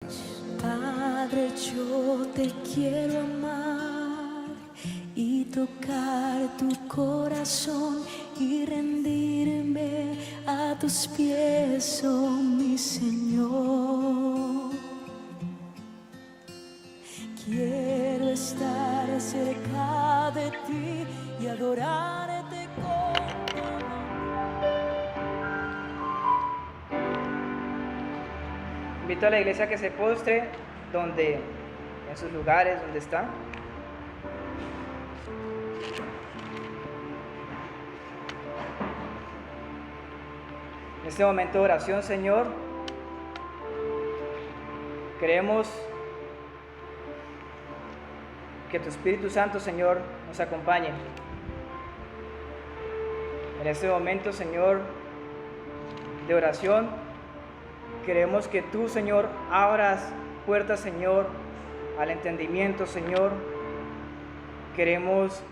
Padre, yo te quiero amar y tocar tu corazón y rendirme a tus pies, oh mi Señor. Quiero estar cerca de ti y adorarte con todo. Invito a la iglesia a que se postre en sus lugares donde está. En este momento de oración, Señor, queremos que tu Espíritu Santo, Señor, nos acompañe. En este momento, Señor, de oración, queremos que tú, Señor, abras puertas, Señor, al entendimiento, Señor. Queremos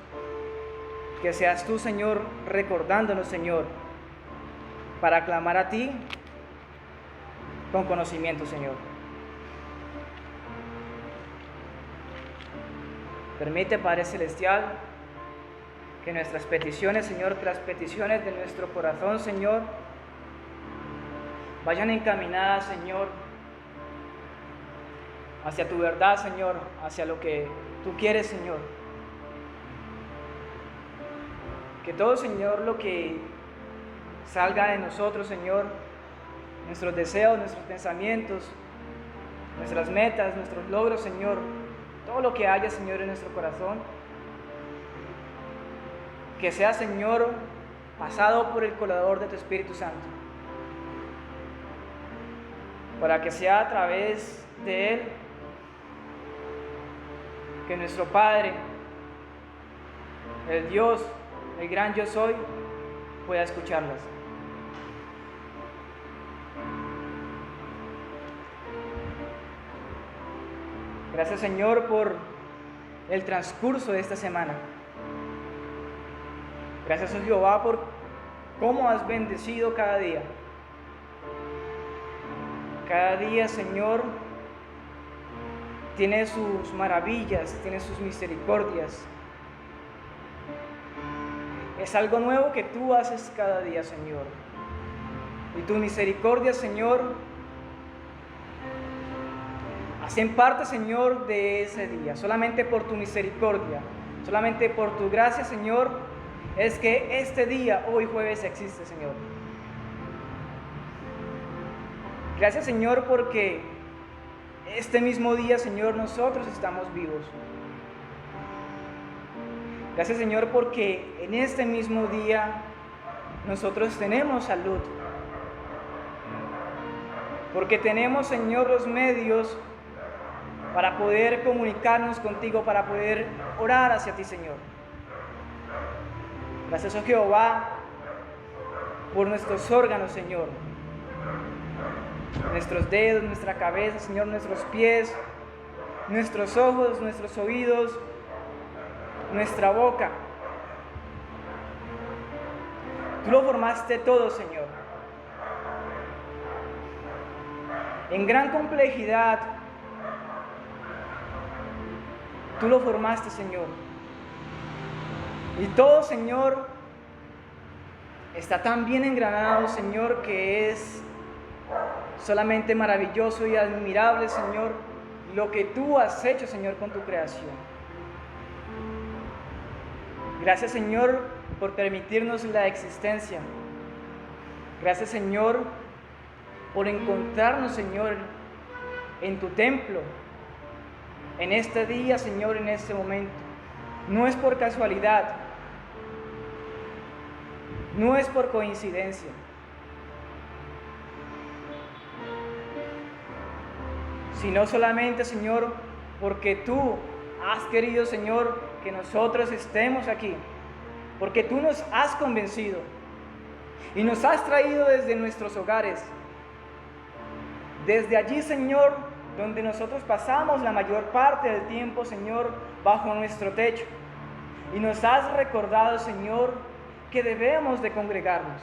que seas tú, Señor, recordándonos, Señor, para clamar a ti con conocimiento, Señor. Permite, Padre Celestial, que nuestras peticiones, Señor, que las peticiones de nuestro corazón, Señor, vayan encaminadas, Señor, hacia tu verdad, Señor, hacia lo que tú quieres, Señor. Que todo, Señor, lo que salga de nosotros, Señor, nuestros deseos, nuestros pensamientos, nuestras metas, nuestros logros, Señor, todo lo que haya, Señor, en nuestro corazón, que sea, Señor, pasado por el colador de tu Espíritu Santo, para que sea a través de Él que nuestro Padre, el Dios, el gran yo soy, pueda escucharlas. Gracias, Señor, por el transcurso de esta semana. Gracias, oh Jehová, por cómo has bendecido cada día. Cada día, Señor, tiene sus maravillas, tiene sus misericordias. Es algo nuevo que tú haces cada día, Señor. Y tu misericordia, Señor, hacen parte, Señor, de ese día. Solamente por tu misericordia, solamente por tu gracia, Señor, es que este día, hoy jueves, existe, Señor. Gracias, Señor, porque este mismo día, Señor, nosotros estamos vivos. Gracias, Señor, porque en este mismo día nosotros tenemos salud. Porque tenemos, Señor, los medios para poder comunicarnos contigo, para poder orar hacia ti, Señor. Gracias, oh Jehová, por nuestros órganos, Señor. Nuestros dedos, nuestra cabeza, Señor, nuestros pies, nuestros ojos, nuestros oídos, nuestra boca. Tú lo formaste todo, Señor. En gran complejidad, tú lo formaste, Señor. Y todo, Señor, está tan bien engranado, Señor, que es solamente maravilloso y admirable, Señor, lo que tú has hecho, Señor, con tu creación. Gracias, Señor, por permitirnos la existencia. Gracias, Señor, por encontrarnos, Señor, en tu templo, en este día, Señor, en este momento. No es por casualidad, no es por coincidencia. Sino solamente, Señor, porque tú has querido, Señor, que nosotros estemos aquí, porque tú nos has convencido y nos has traído desde nuestros hogares, desde allí, Señor, donde nosotros pasamos la mayor parte del tiempo, Señor, bajo nuestro techo, y nos has recordado, Señor, que debemos de congregarnos.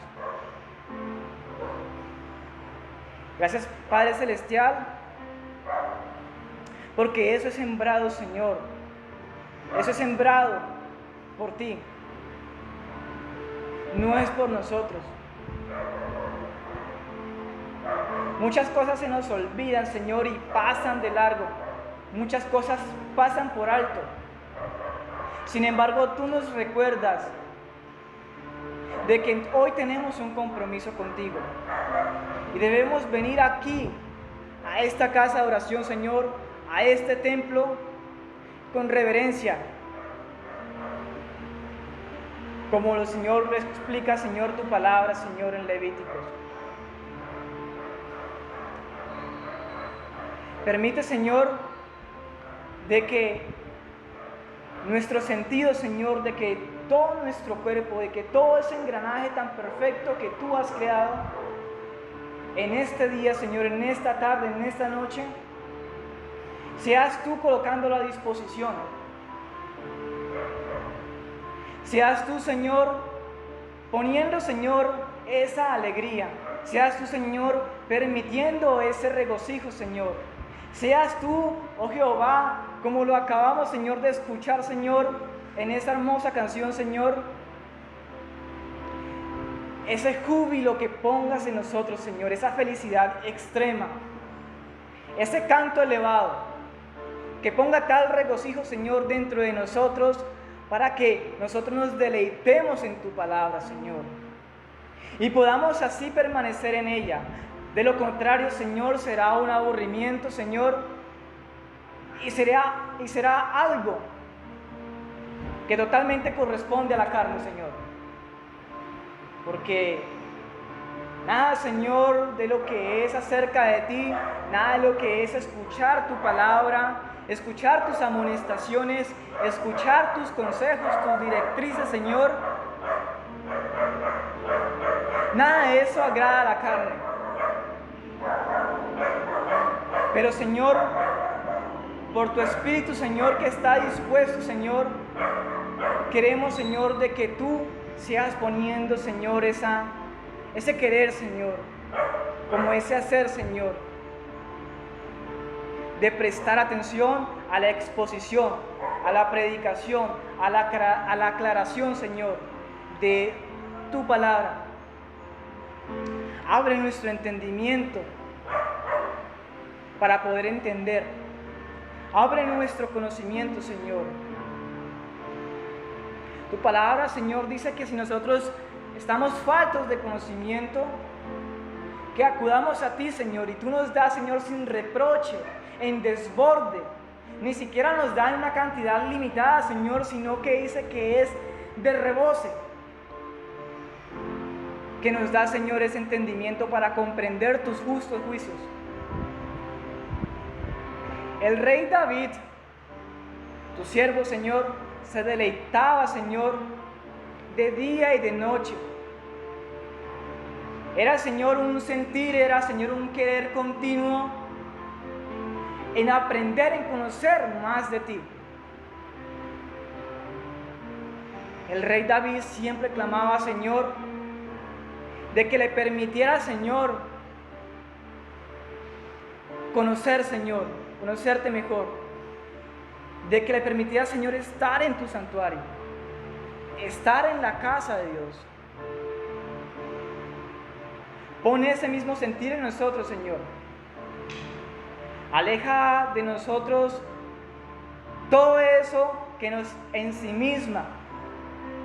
Gracias, Padre Celestial, porque eso es sembrado, Señor. Eso es sembrado por ti. No es por nosotros. Muchas cosas se nos olvidan, Señor, y pasan de largo. Muchas cosas pasan por alto. Sin embargo, tú nos recuerdas de que hoy tenemos un compromiso contigo. Y debemos venir aquí, a esta casa de oración, Señor, a este templo, con reverencia. Como el Señor lo explica, Señor, tu palabra, Señor, en Levíticos. Permite, Señor, de que nuestros sentidos, Señor, de que todo nuestro cuerpo, de que todo ese engranaje tan perfecto que tú has creado en este día, Señor, en esta tarde, en esta noche, seas tú colocándolo a disposición. Seas tú, Señor, poniendo, Señor, esa alegría. Seas tú, Señor, permitiendo ese regocijo, Señor. Seas tú, oh Jehová, como lo acabamos, Señor, de escuchar, Señor, en esa hermosa canción, Señor. Ese júbilo que pongas en nosotros, Señor, esa felicidad extrema, ese canto elevado, que ponga tal regocijo, Señor, dentro de nosotros, para que nosotros nos deleitemos en tu palabra, Señor, y podamos así permanecer en ella. De lo contrario, Señor, será un aburrimiento, Señor, y será algo que totalmente corresponde a la carne, Señor. Porque nada, Señor, de lo que es acerca de ti, nada de lo que es escuchar tu palabra, escuchar tus amonestaciones, escuchar tus consejos, tus directrices, Señor, nada de eso agrada a la carne. Pero, Señor, por tu Espíritu, Señor, que está dispuesto, Señor, queremos, Señor, de que tú seas poniendo, Señor, ese querer, Señor, como ese hacer, Señor, de prestar atención a la exposición, a la predicación, a la aclaración, Señor, de tu palabra. Abre nuestro entendimiento para poder entender. Abre nuestro conocimiento, Señor. Tu palabra, Señor, dice que si nosotros estamos faltos de conocimiento, que acudamos a ti, Señor, y tú nos das, Señor, sin reproche, en desborde. Ni siquiera nos da en una cantidad limitada, Señor, sino que dice que es de rebose. Que nos da, Señor, ese entendimiento para comprender tus justos juicios. El rey David, tu siervo, Señor, se deleitaba, Señor, de día y de noche. Era, Señor, un sentir, era, Señor, un querer continuo en aprender, en conocer más de ti. El rey David siempre clamaba, Señor, de que le permitiera, Señor, conocer, Señor, conocerte mejor, de que le permitiera, Señor, estar en tu santuario, estar en la casa de Dios. Pon ese mismo sentir en nosotros, Señor. Aleja de nosotros todo eso que nos ensimisma,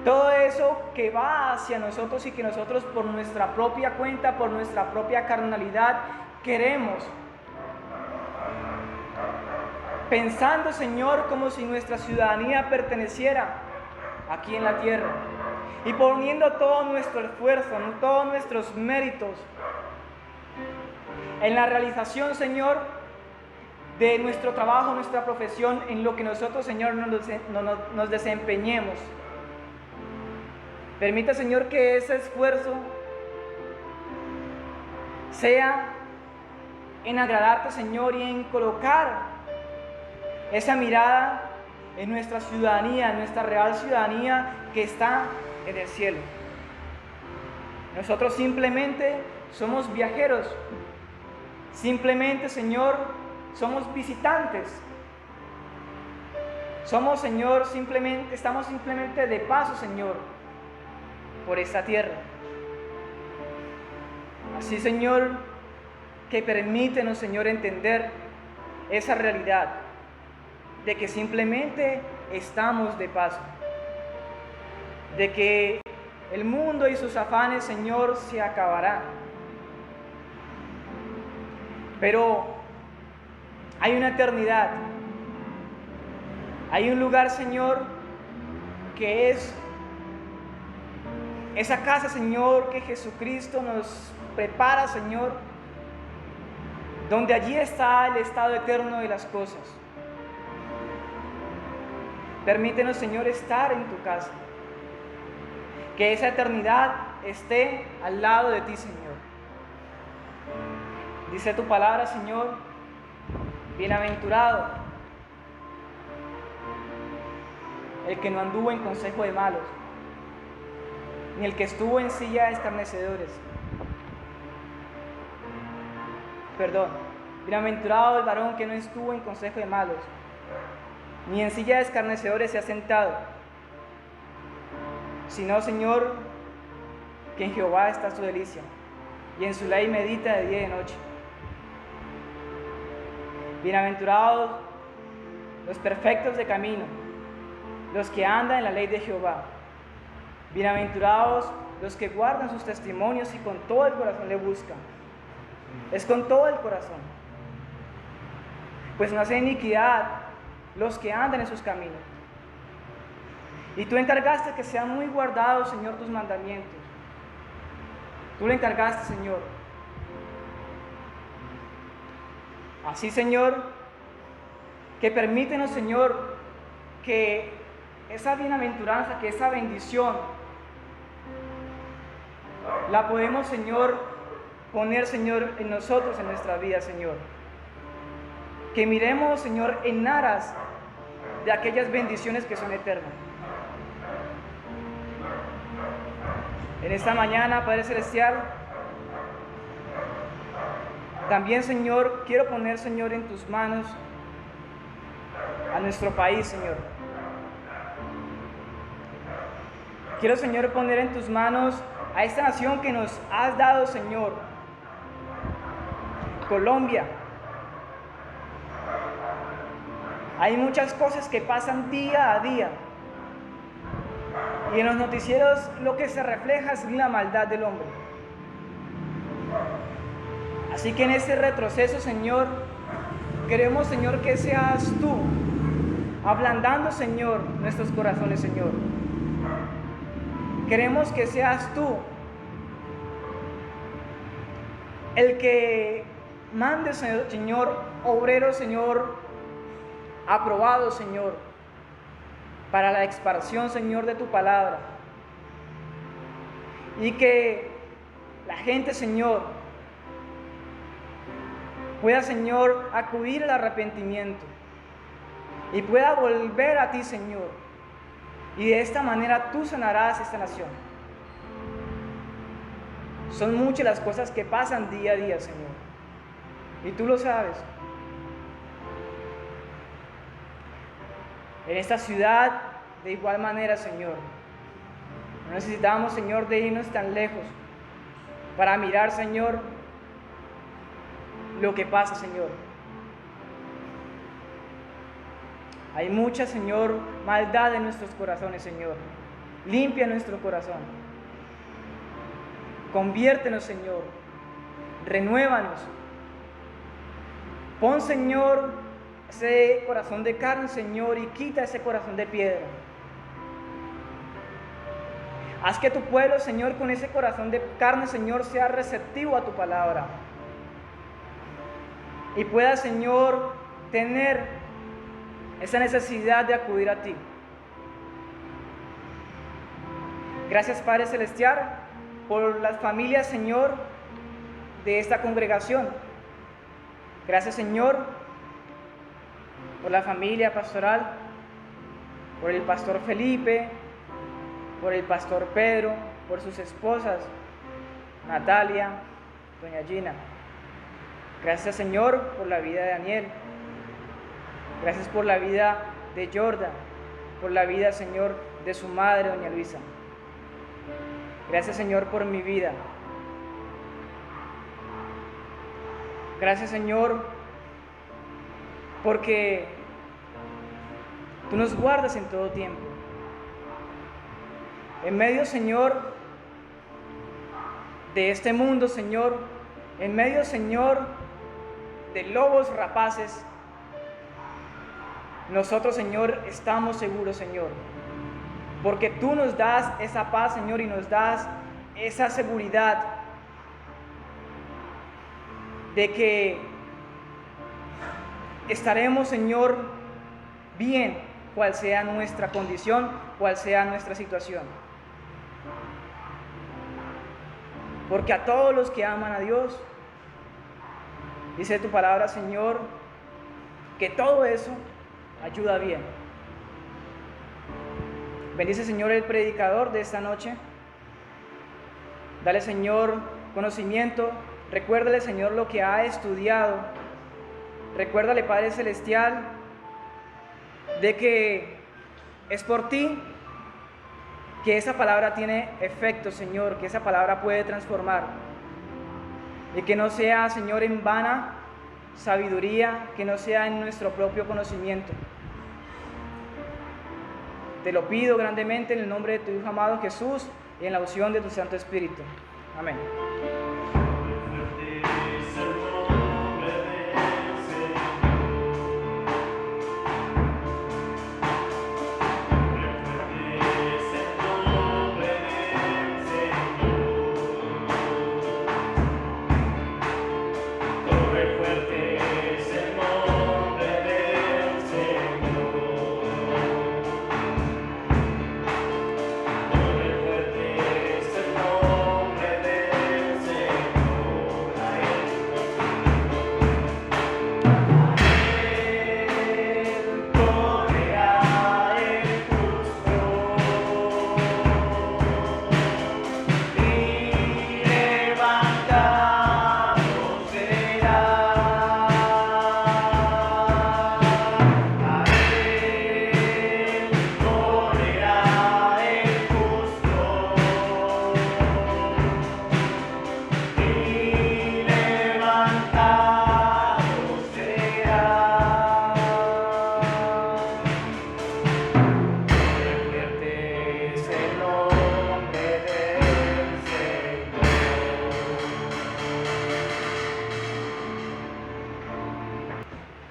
todo eso que va hacia nosotros y que nosotros por nuestra propia cuenta, por nuestra propia carnalidad queremos. Pensando, Señor, como si nuestra ciudadanía perteneciera aquí en la tierra. Y poniendo todo nuestro esfuerzo, todos nuestros méritos en la realización, Señor, de nuestro trabajo, nuestra profesión, en lo que nosotros, Señor, nos desempeñemos. Permita, Señor, que ese esfuerzo sea en agradarte, Señor, y en colocar esa mirada en nuestra ciudadanía, en nuestra real ciudadanía que está en el cielo. Nosotros simplemente somos viajeros, simplemente, Señor, somos visitantes Somos, Señor, estamos simplemente de paso, Señor, por esta tierra. Así, Señor, que permítenos, Señor, entender esa realidad de que simplemente estamos de paso, de que el mundo y sus afanes, Señor, se acabarán. Pero hay una eternidad, hay un lugar, Señor, que es esa casa, Señor, que Jesucristo nos prepara, Señor, donde allí está el estado eterno de las cosas. Permítenos, Señor, estar en tu casa, que esa eternidad esté al lado de ti, Señor. Dice tu palabra, Señor, bienaventurado el que no anduvo en consejo de malos, ni el que estuvo en silla de escarnecedores. Bienaventurado el varón que no estuvo en consejo de malos, ni en silla de escarnecedores se ha sentado, sino, Señor, que en Jehová está su delicia, y en su ley medita de día y de noche. Bienaventurados los perfectos de camino, los que andan en la ley de Jehová. Bienaventurados los que guardan sus testimonios y con todo el corazón le buscan. Es con todo el corazón. Pues no hacen iniquidad los que andan en sus caminos. Y tú encargaste que sean muy guardados, Señor, tus mandamientos. Tú le encargaste, Señor. Así, Señor, que permítenos, Señor, que esa bienaventuranza, que esa bendición, la podemos, Señor, poner, Señor, en nosotros, en nuestra vida, Señor. Que miremos, Señor, en aras de aquellas bendiciones que son eternas. En esta mañana, Padre Celestial, también, Señor, quiero poner, Señor, en tus manos a nuestro país, Señor. Quiero, Señor, poner en tus manos a esta nación que nos has dado, Señor, Colombia. Hay muchas cosas que pasan día a día. Y en los noticieros lo que se refleja es la maldad del hombre. Así que en este retroceso, Señor, queremos, Señor, que seas tú ablandando, Señor, nuestros corazones, Señor. Queremos que seas tú el que mande, Señor, obreros, Señor, aprobados, Señor, para la expansión, Señor, de tu palabra. Y que la gente, Señor, pueda, Señor, acudir al arrepentimiento y pueda volver a ti, Señor. Y de esta manera tú sanarás esta nación. Son muchas las cosas que pasan día a día, Señor. Y tú lo sabes. En esta ciudad, de igual manera, Señor. No necesitamos, Señor, de irnos tan lejos para mirar, Señor, lo que pasa, Señor. Hay mucha, Señor, maldad en nuestros corazones, Señor. Limpia nuestro corazón. Conviértenos, Señor. Renuévanos. Pon, Señor, ese corazón de carne, Señor, y quita ese corazón de piedra. Haz que tu pueblo, Señor, con ese corazón de carne, Señor, sea receptivo a tu palabra. Y pueda, Señor, tener esa necesidad de acudir a ti. Gracias, Padre Celestial, por las familias, Señor, de esta congregación. Gracias, Señor, por la familia pastoral, por el pastor Felipe, por el pastor Pedro, por sus esposas, Natalia, doña Gina. Gracias, Señor, por la vida de Daniel. Gracias por la vida de Jordan, por la vida, Señor, de su madre, doña Luisa. Gracias, Señor, por mi vida. Gracias, Señor, porque tú nos guardas en todo tiempo. En medio, Señor, de este mundo, Señor, en medio, Señor, de lobos rapaces, nosotros, Señor, estamos seguros, Señor, porque tú nos das esa paz, Señor, y nos das esa seguridad de que estaremos, Señor, bien, cual sea nuestra condición, cual sea nuestra situación. Porque a todos los que aman a Dios, dice tu palabra, Señor, que todo eso ayuda bien. Bendice, Señor, el predicador de esta noche. Dale, Señor, conocimiento. Recuérdale, Señor, lo que ha estudiado. Recuérdale, Padre Celestial, de que es por ti que esa palabra tiene efecto, Señor, que esa palabra puede transformar. Y que no sea, Señor, en vana sabiduría, que no sea en nuestro propio conocimiento. Te lo pido grandemente en el nombre de tu Hijo amado Jesús y en la unción de tu Santo Espíritu. Amén.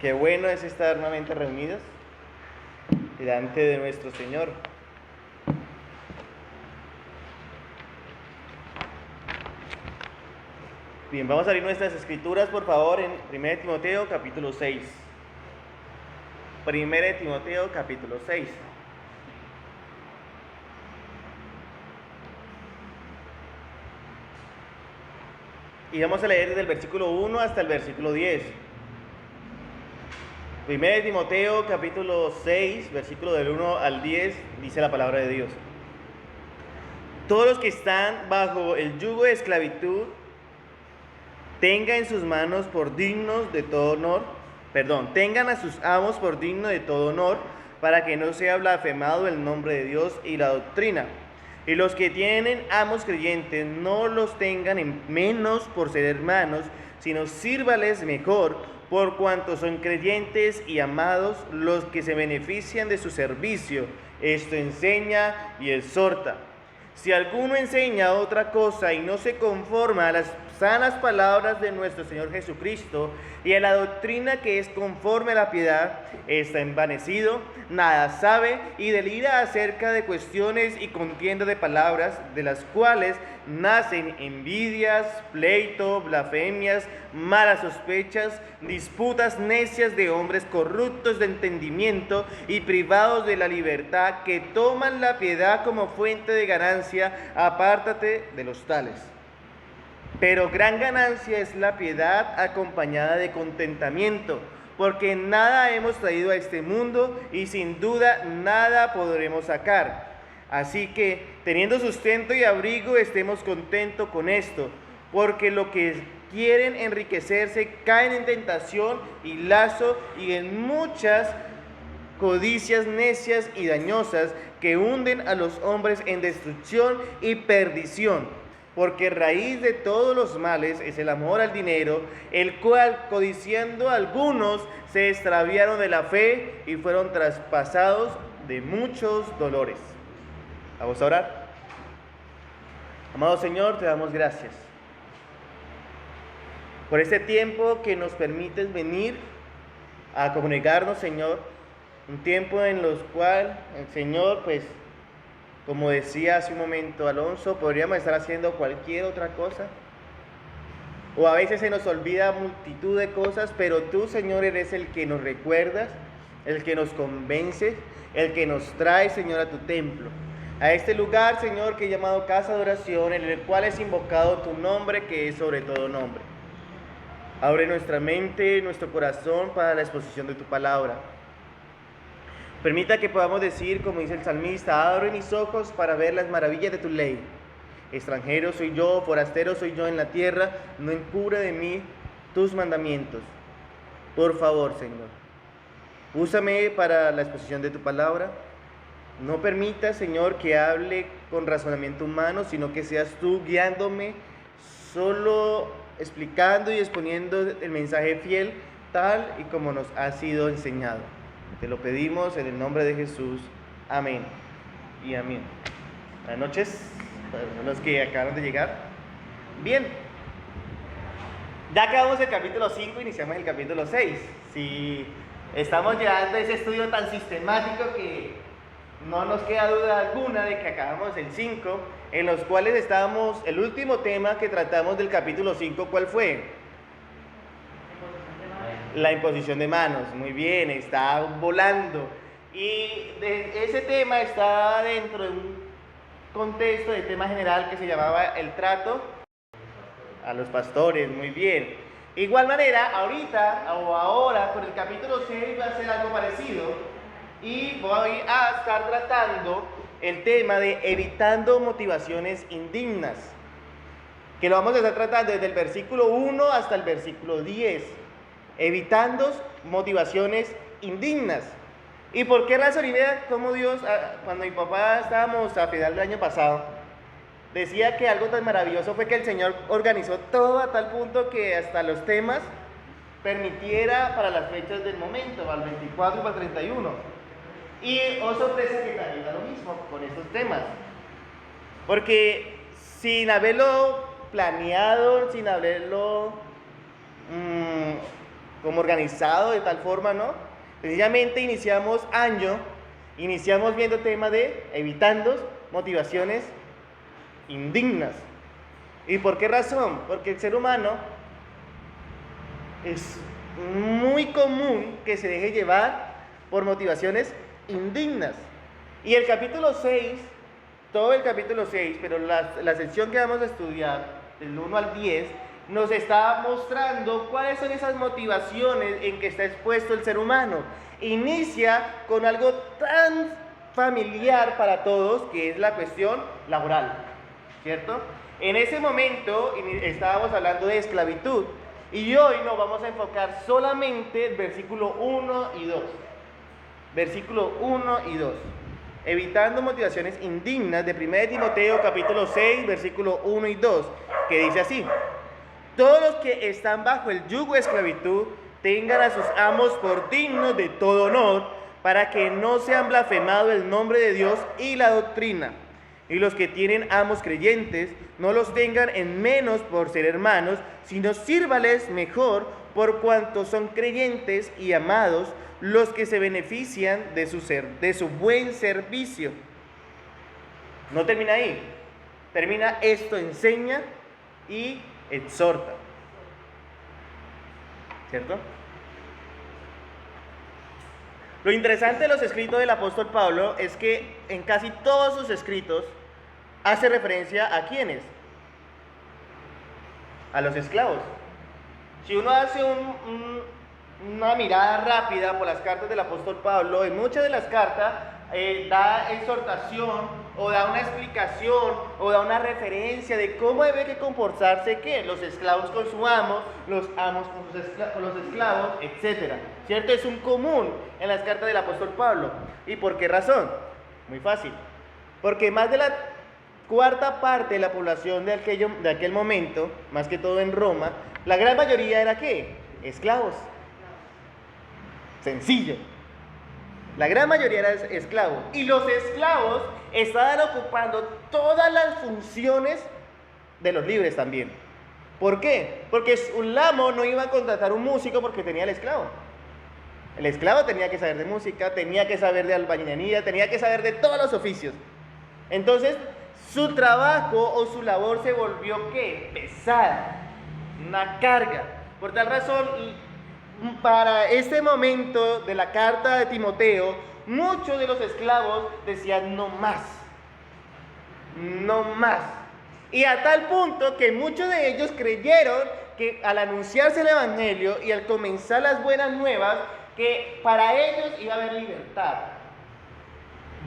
Qué bueno es estar nuevamente reunidos delante de nuestro Señor. Bien, vamos a abrir nuestras escrituras, por favor, en 1 Timoteo capítulo 6. 1 Timoteo capítulo 6. Y vamos a leer desde el versículo 1 hasta el versículo 10. 1 Timoteo capítulo 6, versículo del 1 al 10, dice la palabra de Dios. Todos los que están bajo el yugo de esclavitud tengan a sus amos por digno de todo honor, para que no sea blasfemado el nombre de Dios y la doctrina. Y los que tienen amos creyentes no los tengan en menos por ser hermanos, sino sírvales mejor, por cuanto son creyentes y amados los que se benefician de su servicio. Esto enseña y exhorta. Si alguno enseña otra cosa y no se conforma a las sanas palabras de nuestro Señor Jesucristo y a la doctrina que es conforme a la piedad, está envanecido, nada sabe y delira acerca de cuestiones y contienda de palabras, de las cuales nacen envidias, pleito, blasfemias, malas sospechas, disputas necias de hombres corruptos de entendimiento y privados de la libertad, que toman la piedad como fuente de ganancia. Apártate de los tales. Pero gran ganancia es la piedad acompañada de contentamiento, porque nada hemos traído a este mundo y sin duda nada podremos sacar. Así que, teniendo sustento y abrigo, estemos contentos con esto, porque los que quieren enriquecerse caen en tentación y lazo y en muchas codicias necias y dañosas que hunden a los hombres en destrucción y perdición. Porque raíz de todos los males es el amor al dinero, el cual, codiciando algunos, se extraviaron de la fe y fueron traspasados de muchos dolores. Vamos a orar. Amado Señor, te damos gracias por este tiempo que nos permites venir a comunicarnos, Señor. Un tiempo en los cual el Señor, pues, como decía hace un momento Alonso, podríamos estar haciendo cualquier otra cosa. O a veces se nos olvida multitud de cosas, pero tú, Señor, eres el que nos recuerdas, el que nos convence, el que nos trae, Señor, a tu templo. A este lugar, Señor, que he llamado casa de oración, en el cual es invocado tu nombre, que es sobre todo nombre. Abre nuestra mente, nuestro corazón para la exposición de tu palabra. Permita que podamos decir, como dice el salmista, abre mis ojos para ver las maravillas de tu ley. Extranjero soy yo, forastero soy yo en la tierra, no encubra de mí tus mandamientos. Por favor, Señor, úsame para la exposición de tu palabra. No permita, Señor, que hable con razonamiento humano, sino que seas tú guiándome, solo explicando y exponiendo el mensaje fiel, tal y como nos ha sido enseñado. Te lo pedimos en el nombre de Jesús. Amén y amén. Buenas noches para los que acaban de llegar. Bien, ya acabamos el capítulo 5, iniciamos el capítulo 6. Si estamos llevando ese estudio tan sistemático que no nos queda duda alguna de que acabamos el 5, en los cuales estábamos, el último tema que tratamos del capítulo 5, ¿cuál fue? La imposición de manos. Muy bien, está volando. Y ese tema está dentro de un contexto de tema general que se llamaba el trato a los pastores. Muy bien. Igual manera, ahorita o ahora, con el capítulo 6 va a ser algo parecido. Y voy a estar tratando el tema de evitando motivaciones indignas, que lo vamos a estar tratando desde el versículo 1 hasta el versículo 10. Evitando motivaciones indignas. ¿Y por qué razón? Y vea cómo Dios, cuando mi papá estábamos a final del año pasado, decía que algo tan maravilloso fue que el Señor organizó todo a tal punto que hasta los temas permitiera para las fechas del momento, para el 24 y para el 31. Y oh sorpresa que también da lo mismo con estos temas. Porque sin haberlo planeado, sin haberlo como organizado de tal forma, ¿no? Sencillamente iniciamos viendo el tema de evitando motivaciones indignas. ¿Y por qué razón? Porque el ser humano es muy común que se deje llevar por motivaciones indignas. Y el capítulo 6, todo el capítulo 6, pero la sección que vamos a estudiar, del 1 al 10, nos está mostrando cuáles son esas motivaciones en que está expuesto el ser humano. Inicia con algo tan familiar para todos, que es la cuestión laboral, ¿cierto? En ese momento estábamos hablando de esclavitud, y hoy nos vamos a enfocar solamente el versículo 1 y 2. Versículo 1 y 2. Evitando motivaciones indignas, de 1 Timoteo capítulo 6, versículo 1 y 2, que dice así: todos los que están bajo el yugo de esclavitud tengan a sus amos por dignos de todo honor, para que no sean blasfemado el nombre de Dios y la doctrina. Y los que tienen amos creyentes, no los tengan en menos por ser hermanos, sino sírvales mejor por cuanto son creyentes y amados los que se benefician de su buen servicio. No termina ahí. Termina esto, enseña y exhorta. ¿Cierto? Lo interesante de los escritos del apóstol Pablo es que en casi todos sus escritos hace referencia a ¿quiénes? A los esclavos. Si uno hace una mirada rápida por las cartas del apóstol Pablo, en muchas de las cartas da exhortación o da una explicación o da una referencia de cómo debe que comportarse ¿qué? Los esclavos con su amo, los amos con los esclavos, etc. ¿Cierto? Es un común en las cartas del apóstol Pablo. ¿Y por qué razón? Muy fácil. Porque más de la cuarta parte de la población de aquel momento, más que todo en Roma, la gran mayoría era ¿qué? Esclavos. Sencillo. La gran mayoría era esclavos. Y los esclavos estaban ocupando todas las funciones de los libres también. ¿Por qué? Porque un amo no iba a contratar un músico porque tenía el esclavo. El esclavo tenía que saber de música, tenía que saber de albañilería, tenía que saber de todos los oficios. Entonces, su trabajo o su labor se volvió ¿qué? Pesada, una carga. Por tal razón, para este momento de la carta de Timoteo, muchos de los esclavos decían no más, no más. Y a tal punto que muchos de ellos creyeron que al anunciarse el evangelio y al comenzar las buenas nuevas, que para ellos iba a haber libertad.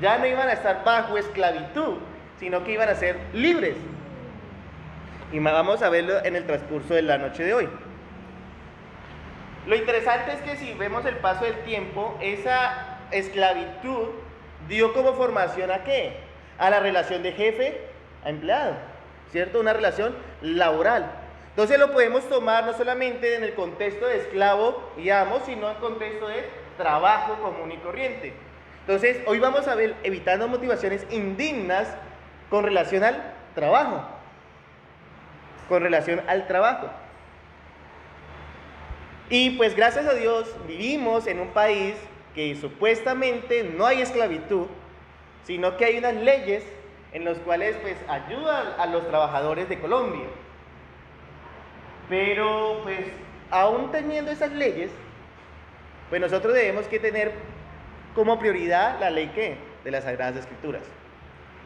Ya no iban a estar bajo esclavitud, sino que iban a ser libres. Y vamos a verlo en el transcurso de la noche de hoy. Lo interesante es que si vemos el paso del tiempo, esa esclavitud dio como formación ¿a qué? A la relación de jefe a empleado, ¿cierto? Una relación laboral. Entonces lo podemos tomar no solamente en el contexto de esclavo y amo, sino en el contexto de trabajo común y corriente. Entonces hoy vamos a ver evitando motivaciones indignas con relación al trabajo. Con relación al trabajo. Y pues gracias a Dios vivimos en un país que supuestamente no hay esclavitud, sino que hay unas leyes en las cuales pues ayudan a los trabajadores de Colombia. Pero pues aún teniendo esas leyes, pues nosotros debemos que tener como prioridad la ley ¿qué? De las Sagradas Escrituras.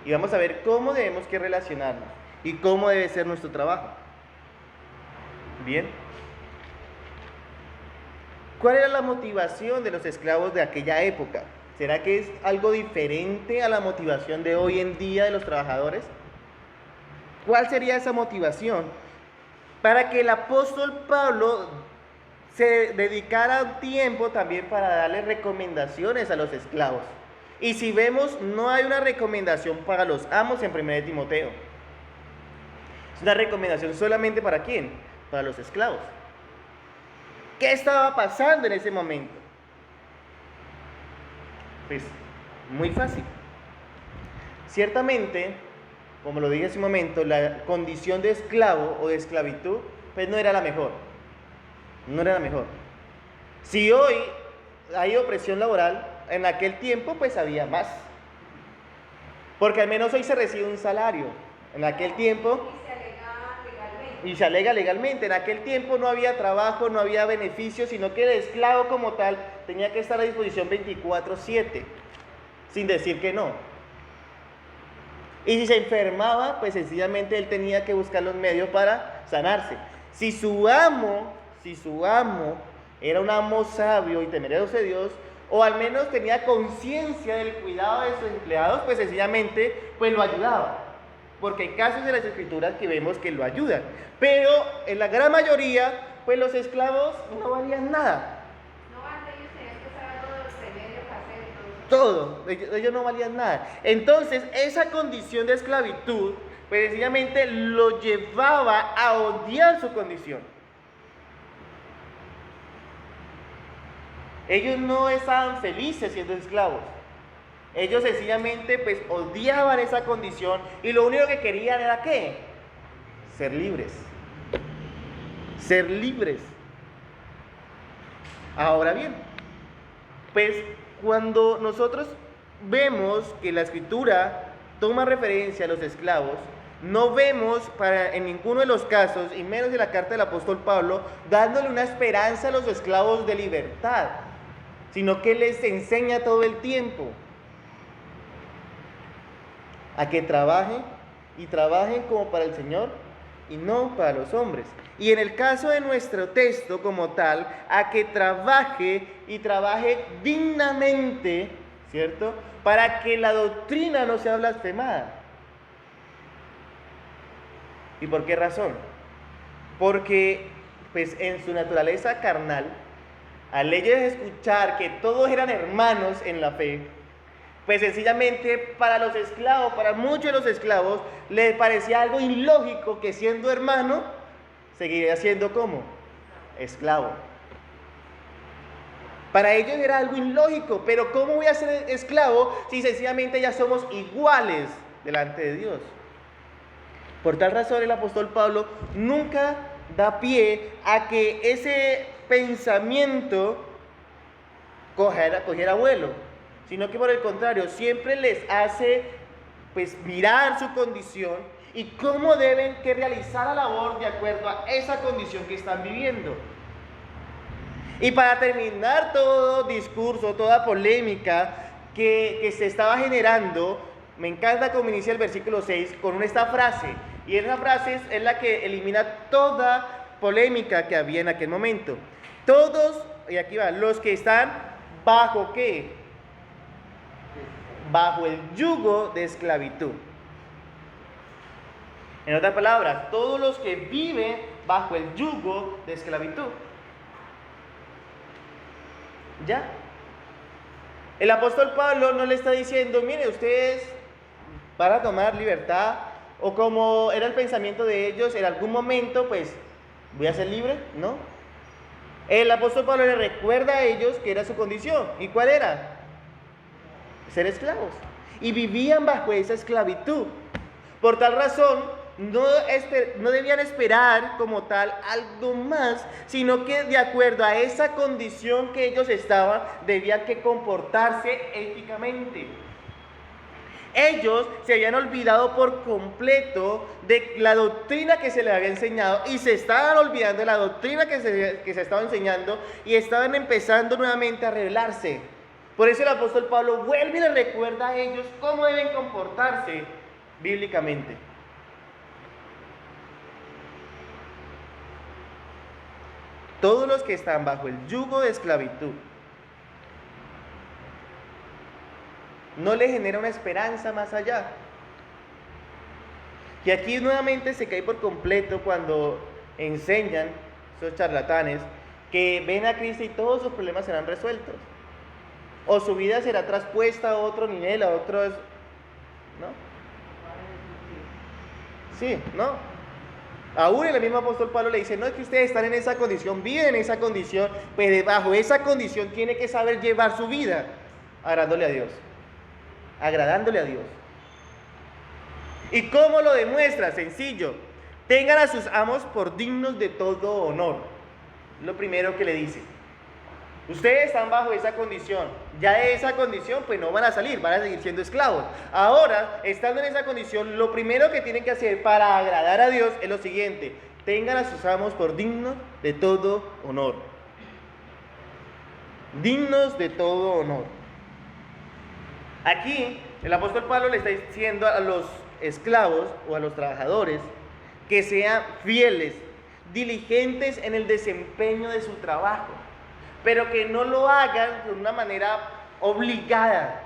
Y vamos a ver cómo debemos que relacionarnos y cómo debe ser nuestro trabajo. Bien. ¿Cuál era la motivación de los esclavos de aquella época? ¿Será que es algo diferente a la motivación de hoy en día de los trabajadores? ¿Cuál sería esa motivación? Para que el apóstol Pablo se dedicara un tiempo también para darle recomendaciones a los esclavos. Y si vemos, no hay una recomendación para los amos en 1 Timoteo. Es una recomendación solamente ¿para quién? Para los esclavos. ¿Qué estaba pasando en ese momento? Pues muy fácil. Ciertamente, como lo dije hace un momento, la condición de esclavo o de esclavitud, pues no era la mejor. No era la mejor. Si hoy hay opresión laboral, en aquel tiempo pues había más. Porque al menos hoy se recibe un salario. En aquel tiempo... Y se alega legalmente. En aquel tiempo no había trabajo, no había beneficio, sino que el esclavo como tal tenía que estar a disposición 24/7, sin decir que no. Y si se enfermaba, pues sencillamente él tenía que buscar los medios para sanarse. Si su amo era un amo sabio y temeroso de Dios, o al menos tenía conciencia del cuidado de sus empleados, pues sencillamente pues lo ayudaba. Porque hay casos de las Escrituras que vemos que lo ayudan. Pero en la gran mayoría, pues los esclavos no valían nada. No, antes ellos tenían que saber todo los remedios caseros. Todo, ellos no valían nada. Entonces, esa condición de esclavitud, pues sencillamente lo llevaba a odiar su condición. Ellos no estaban felices siendo esclavos. Ellos sencillamente pues odiaban esa condición y lo único que querían era ¿qué? Ser libres. Ser libres. Ahora bien, pues cuando nosotros vemos que la Escritura toma referencia a los esclavos, no vemos en ninguno de los casos, y menos de la carta del apóstol Pablo, dándole una esperanza a los esclavos de libertad, sino que les enseña todo el tiempo a que trabajen y trabajen como para el Señor y no para los hombres. Y en el caso de nuestro texto como tal, a que trabaje y trabaje dignamente, ¿cierto? Para que la doctrina no sea blasfemada. ¿Y por qué razón? Porque, pues, en su naturaleza carnal, al ellos escuchar que todos eran hermanos en la fe, pues sencillamente para los esclavos, para muchos de los esclavos, les parecía algo ilógico que siendo hermano, seguiría siendo como esclavo. Para ellos era algo ilógico, pero ¿cómo voy a ser esclavo si sencillamente ya somos iguales delante de Dios? Por tal razón el apóstol Pablo nunca da pie a que ese pensamiento cogiera vuelo, sino que por el contrario siempre les hace pues mirar su condición y cómo deben que realizar la labor de acuerdo a esa condición que están viviendo. Y para terminar todo discurso, toda polémica que se estaba generando, me encanta cómo inicia el versículo 6 con esta frase. Y esa frase es la que elimina toda polémica que había en aquel momento. Todos, y aquí va, los que están bajo ¿qué? Bajo el yugo de esclavitud. En otras palabras, todos los que viven bajo el yugo de esclavitud. ¿Ya? El apóstol Pablo no le está diciendo, mire, ustedes van a tomar libertad, o como era el pensamiento de ellos, en algún momento, pues, voy a ser libre, ¿no? El apóstol Pablo le recuerda a ellos que era su condición. ¿Y cuál era? Ser esclavos. Y vivían bajo esa esclavitud. Por tal razón, no debían esperar como tal algo más, sino que de acuerdo a esa condición que ellos estaban, debían que comportarse éticamente. Ellos se habían olvidado por completo de la doctrina que se les había enseñado y se estaban olvidando de la doctrina que se estaba enseñando y estaban empezando nuevamente a rebelarse. Por eso el apóstol Pablo vuelve y les recuerda a ellos cómo deben comportarse bíblicamente. Todos los que están bajo el yugo de esclavitud no le genera una esperanza más allá. Y aquí nuevamente se cae por completo cuando enseñan esos charlatanes que ven a Cristo y todos sus problemas serán resueltos. O su vida será traspuesta a otro nivel, a otros, ¿no? Sí, ¿no? Aún el mismo apóstol Pablo le dice, no es que ustedes están en esa condición, viven en esa condición, pero bajo esa condición tiene que saber llevar su vida agradándole a Dios. Agradándole a Dios. ¿Y cómo lo demuestra? Sencillo. Tengan a sus amos por dignos de todo honor. Lo primero que le dice. Ustedes están bajo esa condición. Ya de esa condición pues no van a salir, van a seguir siendo esclavos. Ahora, estando en esa condición, lo primero que tienen que hacer para agradar a Dios es lo siguiente. Tengan a sus amos por dignos de todo honor. Dignos de todo honor. Aquí, el apóstol Pablo le está diciendo a los esclavos o a los trabajadores que sean fieles, diligentes en el desempeño de su trabajo, pero que no lo hagan de una manera obligada,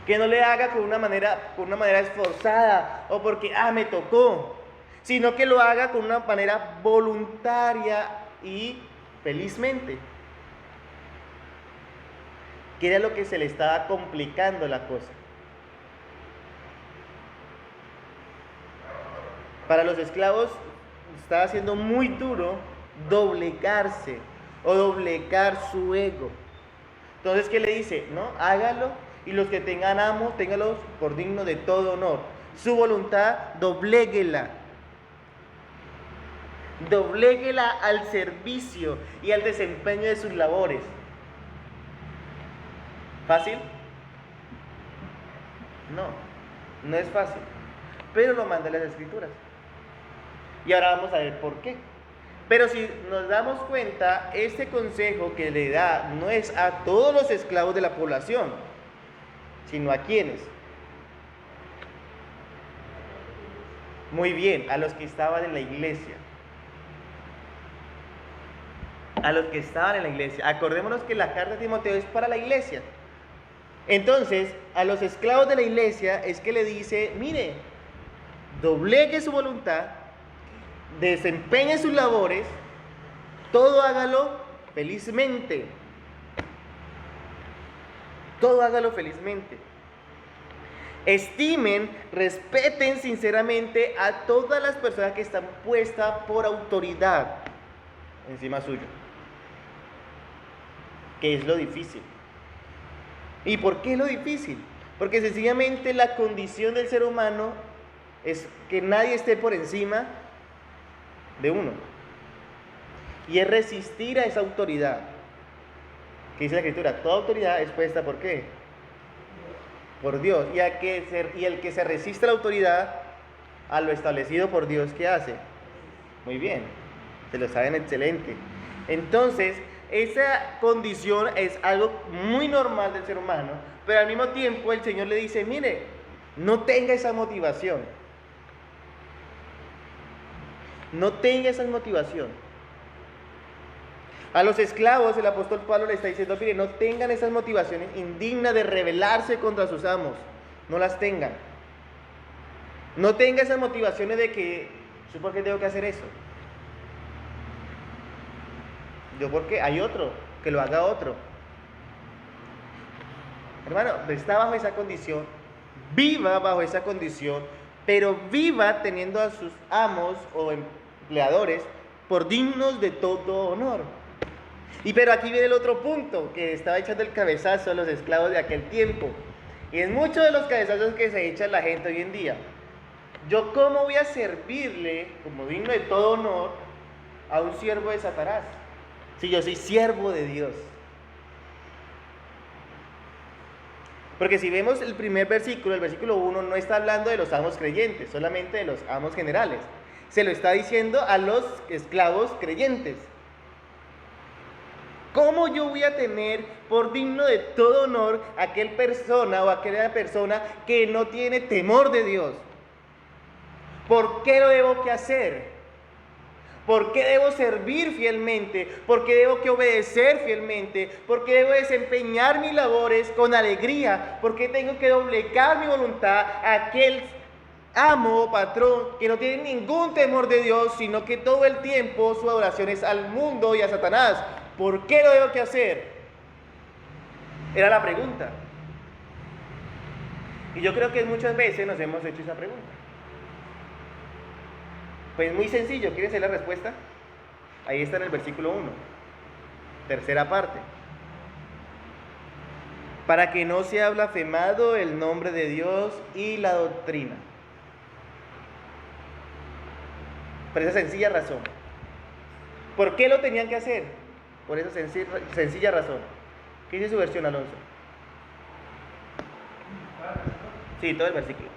que no le haga con una manera esforzada o porque me tocó, sino que lo haga con una manera voluntaria y felizmente. Que era lo que se le estaba complicando la cosa. Para los esclavos estaba siendo muy duro doblegarse o doblegar su ego. Entonces, ¿qué le dice? No, hágalo, y los que tengan amos, téngalos por digno de todo honor. Su voluntad, dobléguela. Dobléguela al servicio y al desempeño de sus labores. ¿Fácil? No, no es fácil, pero lo manda las Escrituras. Y ahora vamos a ver por qué. Pero si nos damos cuenta, este consejo que le da no es a todos los esclavos de la población, sino a quienes. Muy bien, a los que estaban en la iglesia. A los que estaban en la iglesia. Acordémonos que la carta de Timoteo es para la iglesia. Entonces, a los esclavos de la iglesia es que le dice, mire, doblegue su voluntad, desempeñe sus labores, todo hágalo felizmente. Todo hágalo felizmente. Estimen, respeten sinceramente a todas las personas que están puestas por autoridad encima suyo. Que es lo difícil. ¿Y por qué lo difícil? Porque sencillamente la condición del ser humano es que nadie esté por encima de uno. Y es resistir a esa autoridad. ¿Qué dice la Escritura? Toda autoridad es puesta ¿por qué? Por Dios. Y el que se resiste a la autoridad, a lo establecido por Dios, ¿qué hace? Muy bien, se lo saben excelente. Entonces, esa condición es algo muy normal del ser humano, pero al mismo tiempo el Señor le dice, mire, no tenga esa motivación. No tenga esa motivación. A los esclavos el apóstol Pablo le está diciendo, mire, no tengan esas motivaciones indignas de rebelarse contra sus amos. No las tengan. No tenga esas motivaciones de que, ¿yo por qué tengo que hacer eso? Yo porque hay otro, que lo haga otro. Hermano, está bajo esa condición, viva bajo esa condición, pero viva teniendo a sus amos o empleadores por dignos de todo honor. Pero aquí viene el otro punto, que estaba echando el cabezazo a los esclavos de aquel tiempo. Y es muchos de los cabezazos que se echa la gente hoy en día. ¿Yo cómo voy a servirle, como digno de todo honor, a un siervo de Satanás? Si yo soy siervo de Dios. Porque si vemos el primer versículo, el versículo 1, no está hablando de los amos creyentes, solamente de los amos generales. Se lo está diciendo a los esclavos creyentes. ¿Cómo yo voy a tener por digno de todo honor a aquella persona que no tiene temor de Dios? ¿Por qué lo debo que hacer? ¿Por qué debo servir fielmente? ¿Por qué debo que obedecer fielmente? ¿Por qué debo desempeñar mis labores con alegría? ¿Por qué tengo que doblegar mi voluntad a aquel amo o patrón que no tiene ningún temor de Dios, sino que todo el tiempo su adoración es al mundo y a Satanás? ¿Por qué lo debo que hacer? Era la pregunta. Y yo creo que muchas veces nos hemos hecho esa pregunta. Pues muy sencillo, ¿quieren saber la respuesta? Ahí está en el versículo 1, tercera parte. Para que no sea blasfemado el nombre de Dios y la doctrina. Por esa sencilla razón. ¿Por qué lo tenían que hacer? Por esa sencilla razón. ¿Qué dice su versión, Alonso? Sí, todo el versículo.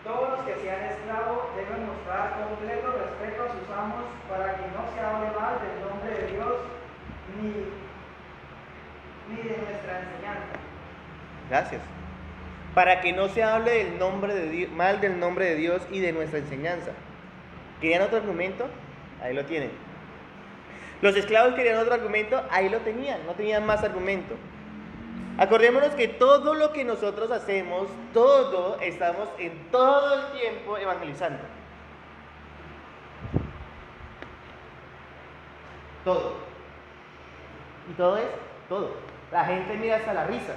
Todos los que sean esclavos deben mostrar completo respeto a sus amos para que no se hable mal del nombre de Dios ni de nuestra enseñanza. Gracias. Para que no se hable del nombre de Dios, mal del nombre de Dios y de nuestra enseñanza. ¿Querían otro argumento? Ahí lo tienen. Los esclavos querían otro argumento, ahí lo tenían, no tenían más argumento. Acordémonos que todo lo que nosotros hacemos, estamos en todo el tiempo evangelizando. Todo. Y todo es todo. La gente mira hasta la risa.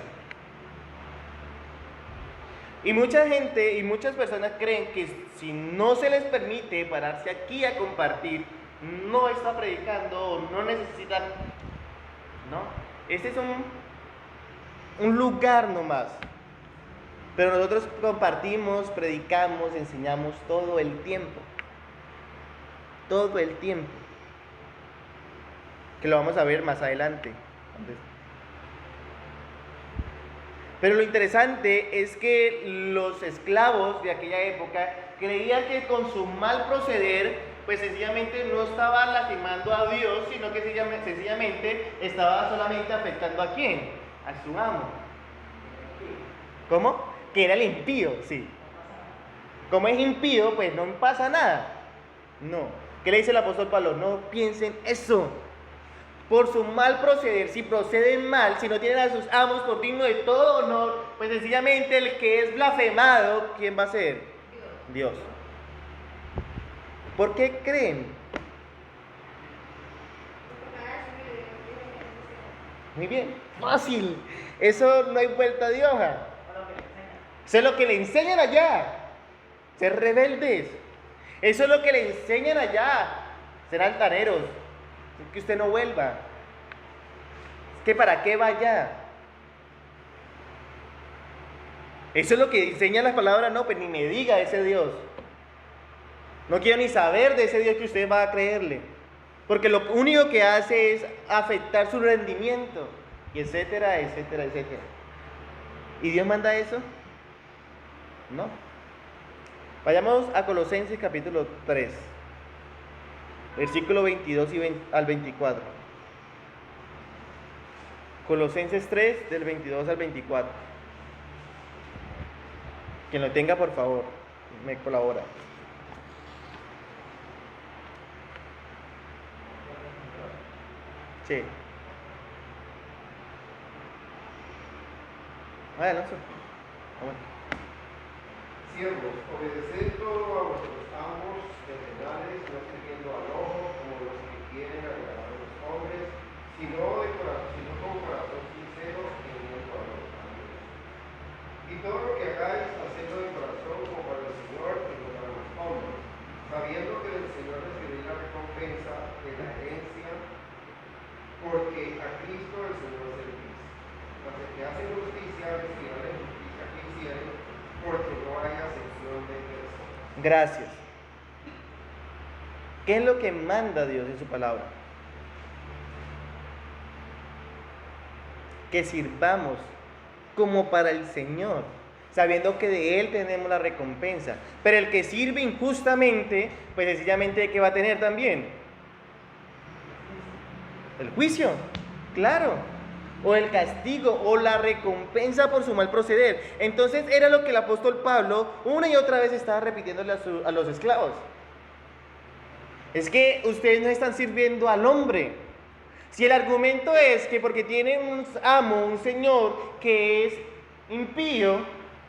Y mucha gente y muchas personas creen que si no se les permite pararse aquí a compartir, no está predicando o no necesitan, ¿no? Este es un lugar nomás. Pero nosotros compartimos, predicamos, enseñamos todo el tiempo. Todo el tiempo. Que lo vamos a ver más adelante. Pero lo interesante es que los esclavos de aquella época creían que con su mal proceder, pues sencillamente no estaba lastimando a Dios, sino que sencillamente estaba solamente afectando ¿a quién? A su amo. ¿Cómo? Que era el impío, sí. Como es impío, pues no pasa nada. No. ¿Qué le dice el apóstol Pablo? No piensen eso. por su mal proceder, si proceden mal, si no tienen a sus amos por digno de todo honor, pues sencillamente el que es blasfemado, ¿quién va a ser? Dios. ¿Por qué creen? Muy bien, fácil. Eso no hay vuelta de hoja. Eso es lo que le enseñan allá. Ser rebeldes. Eso es lo que le enseñan allá. Ser altaneros. Que usted no vuelva. Es que para qué va allá. Eso es lo que enseñan las palabras. No, pues ni me diga ese Dios. No quiero ni saber de ese Dios que usted va a creerle. Porque lo único que hace es afectar su rendimiento. Y etcétera, etcétera, etcétera. ¿Y Dios manda eso? No. Vayamos a Colosenses capítulo 3. Versículo 22 al 24. Colosenses 3, del 22 al 24. Quien lo tenga, por favor, me colabora. Sí. Alonso. Siervos, obedeced todo a vuestros amos terrenales, no sirviendo al ojo como los que quieren agradar a los hombres, sino con corazón sincero teniendo a los ángeles. Y todo lo que hagáis, hacedlo de corazón como para el Señor y no para los hombres, sabiendo que del Señor recibiréis la recompensa de la herencia, porque a Cristo el Señor servís. Mas el que hace justicia recibirá la justicia que hiciere, porque no hay acepción de personas. Gracias. ¿Qué es lo que manda Dios en su palabra? Que sirvamos como para el Señor, sabiendo que de Él tenemos la recompensa. Pero el que sirve injustamente, pues sencillamente, ¿qué va a tener también? El juicio, claro. O el castigo, o la recompensa por su mal proceder. Entonces era lo que el apóstol Pablo una y otra vez estaba repitiéndole a los esclavos. Es que ustedes no están sirviendo al hombre. Si el argumento es que porque tienen un amo, un señor que es impío,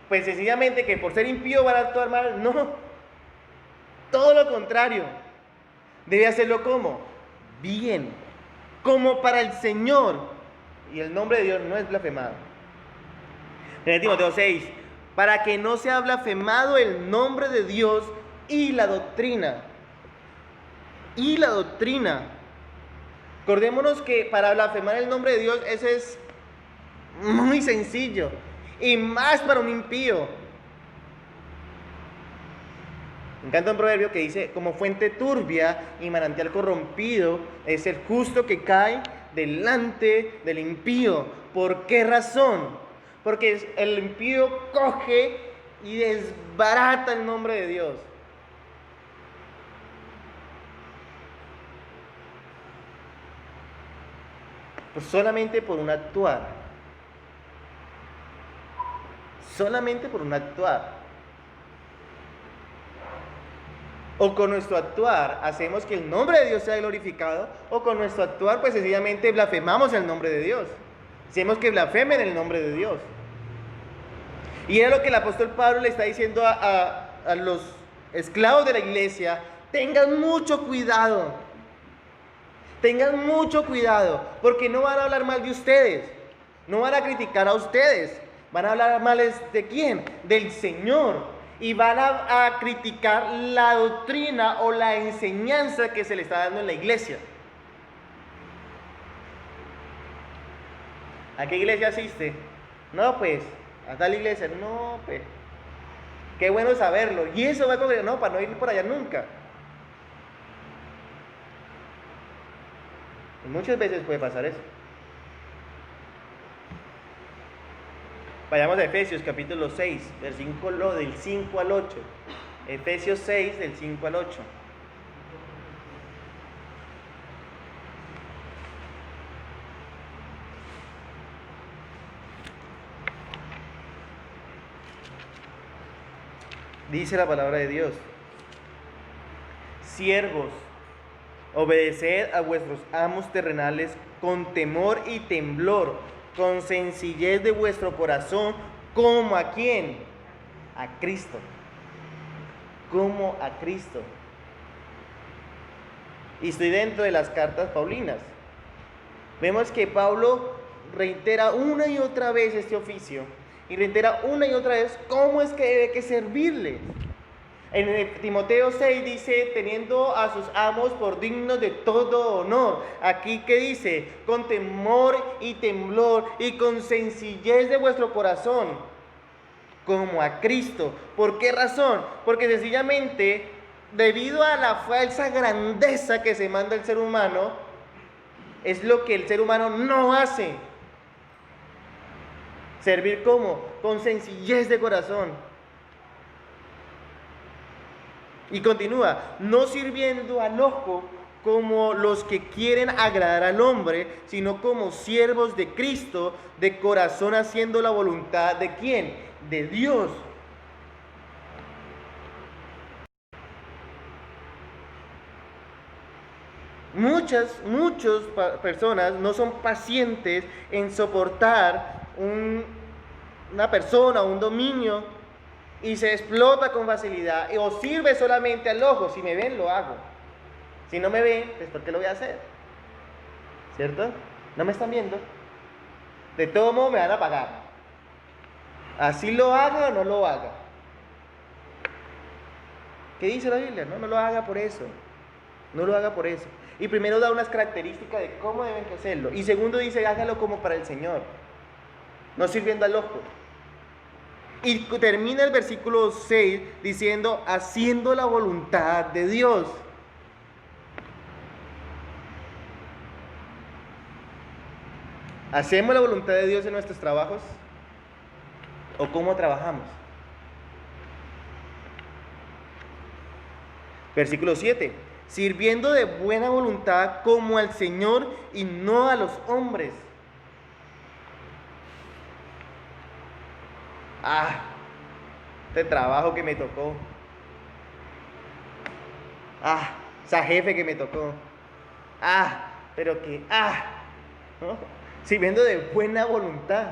pues sencillamente que por ser impío van a actuar mal, no. Todo lo contrario. Debe hacerlo como bien, como para el Señor. Y el nombre de Dios no es blasfemado. En Timoteo 6, para que no sea blasfemado el nombre de Dios y la doctrina. Y la doctrina. Acordémonos que para blasfemar el nombre de Dios, eso es muy sencillo. Y más para un impío. Me encanta un proverbio que dice, como fuente turbia y manantial corrompido es el justo que cae delante del impío. ¿Por qué razón? Porque el impío coge y desbarata el nombre de Dios. Pues solamente por un actuar. Solamente por un actuar. O con nuestro actuar hacemos que el nombre de Dios sea glorificado, o con nuestro actuar pues sencillamente blasfemamos el nombre de Dios. Hacemos que blasfemen el nombre de Dios. Y era lo que el apóstol Pablo le está diciendo a los esclavos de la iglesia: tengan mucho cuidado. Tengan mucho cuidado, porque no van a hablar mal de ustedes, no van a criticar a ustedes, van a hablar mal de ¿quién? Del Señor. Y van a criticar la doctrina o la enseñanza que se le está dando en la iglesia. ¿A qué iglesia asiste? No, pues, a tal iglesia. No, pues, qué bueno saberlo. Y eso va a coger, no, para no ir por allá nunca. Y muchas veces puede pasar eso. Vayamos a Efesios capítulo 6, versículo del 5 al 8. Efesios 6, del 5 al 8. Dice la palabra de Dios: siervos, obedeced a vuestros amos terrenales con temor y temblor, con sencillez de vuestro corazón, como a quién, a Cristo, como a Cristo. Y estoy dentro de las cartas paulinas. Vemos que Pablo reitera una y otra vez este oficio y reitera una y otra vez cómo es que debe que servirle. En Timoteo 6 dice, teniendo a sus amos por dignos de todo honor. Aquí que dice, con temor y temblor y con sencillez de vuestro corazón, como a Cristo. ¿Por qué razón? Porque sencillamente, debido a la falsa grandeza que se manda el ser humano, es lo que el ser humano no hace. Servir como, con sencillez de corazón. Y continúa, no sirviendo al ojo como los que quieren agradar al hombre, sino como siervos de Cristo, de corazón haciendo la voluntad de ¿quién? De Dios. Muchas personas no son pacientes en soportar una persona, un dominio, y se explota con facilidad, o sirve solamente al ojo. Si me ven, lo hago. Si no me ven, pues ¿por qué lo voy a hacer? ¿Cierto? ¿No me están viendo? De todo modo me van a pagar. Así lo haga o no lo haga. ¿Qué dice la Biblia? No lo haga por eso. No lo haga por eso. Y primero da unas características de cómo deben hacerlo. Y segundo dice, hágalo como para el Señor, no sirviendo al ojo. Y termina el versículo 6 diciendo, haciendo la voluntad de Dios. ¿Hacemos la voluntad de Dios en nuestros trabajos? ¿O cómo trabajamos? Versículo 7. Sirviendo de buena voluntad como al Señor y no a los hombres. Este trabajo que me tocó. Esa jefe que me tocó. Pero que, ¿no? Sirviendo de buena voluntad.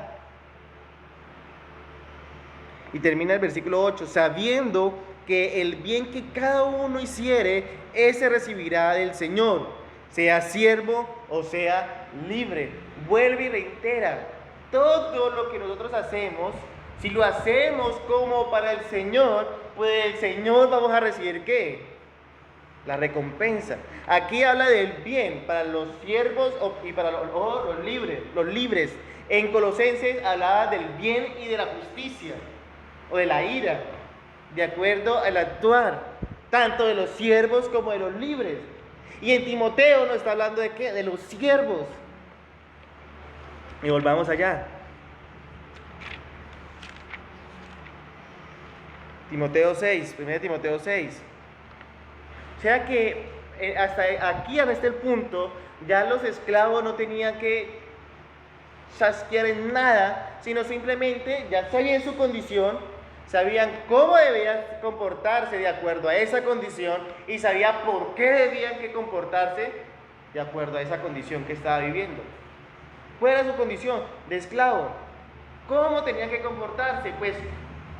Y termina el versículo 8, sabiendo que el bien que cada uno hiciere, ese recibirá del Señor, sea siervo o sea libre. Vuelve y reitera, todo lo que nosotros hacemos, si lo hacemos como para el Señor, pues el Señor vamos a recibir ¿qué? La recompensa. Aquí habla del bien para los siervos y para los libres. En Colosenses hablaba del bien y de la justicia o de la ira, de acuerdo al actuar, tanto de los siervos como de los libres. Y en Timoteo nos está hablando de ¿qué? De los siervos. Y volvamos allá. Timoteo 6, 1 Timoteo 6. O sea que hasta aquí, hasta este punto, ya los esclavos no tenían que chasquear en nada, sino simplemente ya sabían su condición, sabían cómo debían comportarse de acuerdo a esa condición y sabían por qué debían que comportarse de acuerdo a esa condición que estaba viviendo. ¿Cuál era su condición? De esclavo. ¿Cómo tenían que comportarse? Pues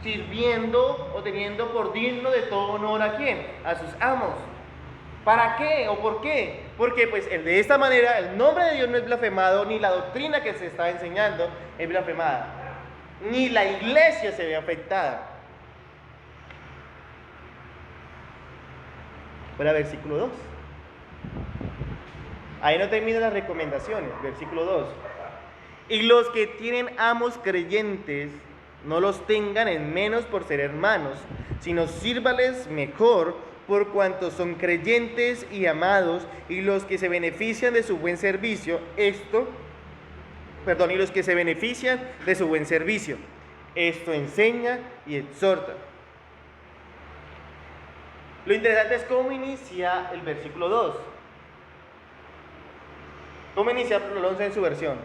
sirviendo o teniendo por digno de todo honor ¿a quién? A sus amos. ¿Para qué o por qué? Porque pues de esta manera el nombre de Dios no es blasfemado, ni la doctrina que se está enseñando es blasfemada, ni la iglesia se ve afectada. Ahora versículo 2. Ahí no terminan las recomendaciones. Versículo 2. Y los que tienen amos creyentes, no los tengan en menos por ser hermanos, sino sírvales mejor por cuanto son creyentes y amados, y los que se benefician de su buen servicio, y los que se benefician de su buen servicio. Esto enseña y exhorta. Lo interesante es cómo inicia el versículo 2. ¿Cómo inicia el 11 en su versión?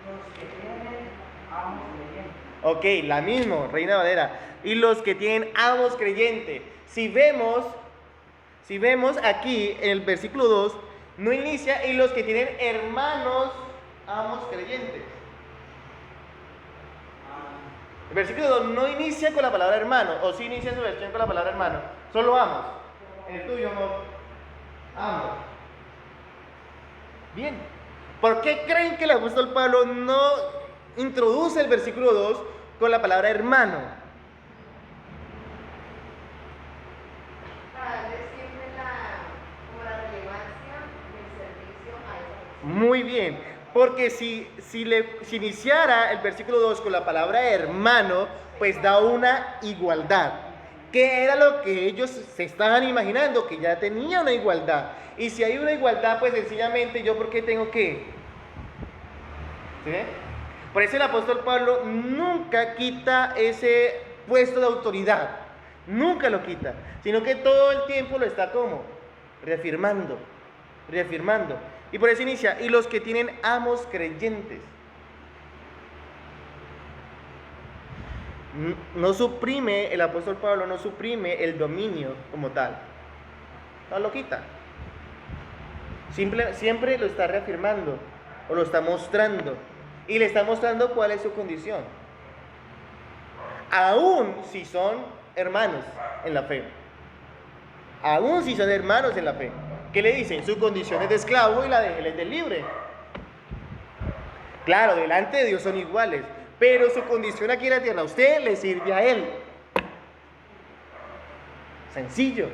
Los que tienen amos creyentes. Ok, la misma, Reina Valera. Y los que tienen amos creyentes. Si vemos aquí en el versículo 2, no inicia, y los que tienen hermanos, amos creyentes. El versículo 2 no inicia con la palabra hermano, o sí inicia su versión con la palabra hermano, solo amos. En el tuyo, amor, amos. Bien, ¿por qué creen que el apóstol Pablo no introduce el versículo 2 con la palabra hermano? Para darle siempre como la relevancia del servicio a esa persona. Muy bien, porque si iniciara el versículo 2 con la palabra hermano, pues da una igualdad. ¿Qué era lo que ellos se estaban imaginando? Que ya tenía una igualdad. Y si hay una igualdad, pues sencillamente yo, ¿por qué tengo que? ¿Sí? Por eso el apóstol Pablo nunca quita ese puesto de autoridad. Nunca lo quita. Sino que todo el tiempo lo está como reafirmando. Reafirmando. Y por eso inicia, y los que tienen amos creyentes. No suprime, el apóstol Pablo no suprime el dominio como tal. No lo quita. Siempre lo está reafirmando o lo está mostrando. Y le está mostrando cuál es su condición. Aún si son hermanos en la fe. Aún si son hermanos en la fe. ¿Qué le dicen? Su condición es de esclavo y la de él es de libre. Claro, delante de Dios son iguales. Pero su condición aquí en la tierra a usted le sirve a él. Sencillo.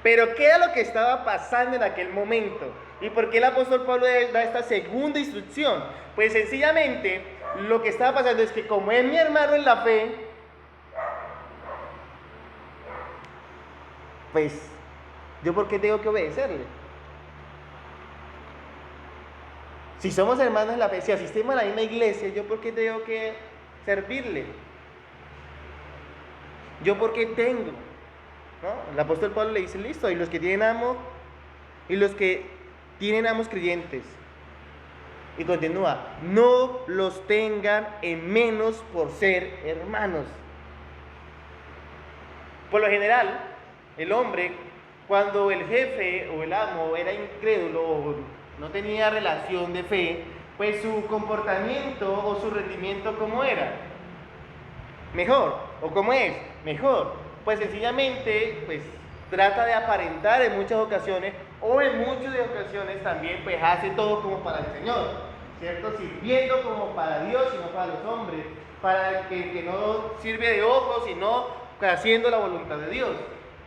Pero ¿qué era lo que estaba pasando en aquel momento? ¿Y por qué el apóstol Pablo da esta segunda instrucción? Pues sencillamente lo que estaba pasando es que como es mi hermano en la fe, pues ¿yo por qué tengo que obedecerle? Si somos hermanos en la fe, si asistimos a la misma iglesia, ¿yo por qué tengo que servirle? ¿Yo por qué tengo? ¿No? El apóstol Pablo le dice, listo, y los que tienen amos creyentes. Y continúa, no los tengan en menos por ser hermanos. Por lo general, el hombre, cuando el jefe o el amo era incrédulo o no tenía relación de fe, pues su comportamiento o su rendimiento, ¿cómo era? Mejor. ¿O cómo es? Mejor. Pues sencillamente, pues trata de aparentar en muchas ocasiones, o en muchas ocasiones también, pues hace todo como para el Señor, ¿cierto? Sirviendo como para Dios y no para los hombres, para el que no sirve de ojos, sino haciendo la voluntad de Dios.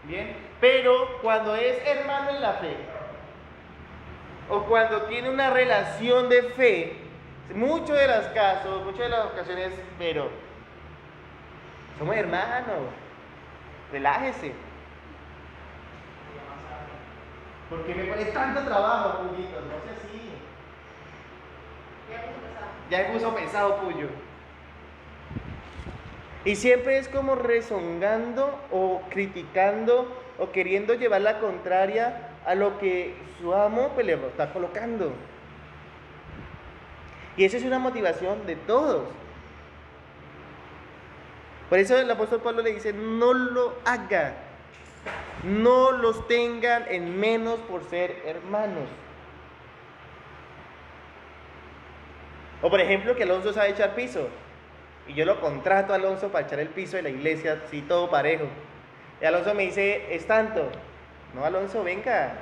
Bien, pero cuando es hermano en la fe, o cuando tiene una relación de fe, muchos de los casos, muchas de las ocasiones, pero somos hermanos, relájese. Porque me pone tanto trabajo, Puyito, no sé así. Ya me puso pesado, Puyo. Y siempre es como rezongando o criticando o queriendo llevar la contraria a lo que su amo pues, le está colocando. Y esa es una motivación de todos. Por eso el apóstol Pablo le dice, no lo haga. No los tengan en menos por ser hermanos. O por ejemplo que Alonso sabe echar piso. Y yo lo contrato a Alonso para echar el piso de la iglesia, así todo parejo. Y Alonso me dice, es tanto. No, Alonso, venga.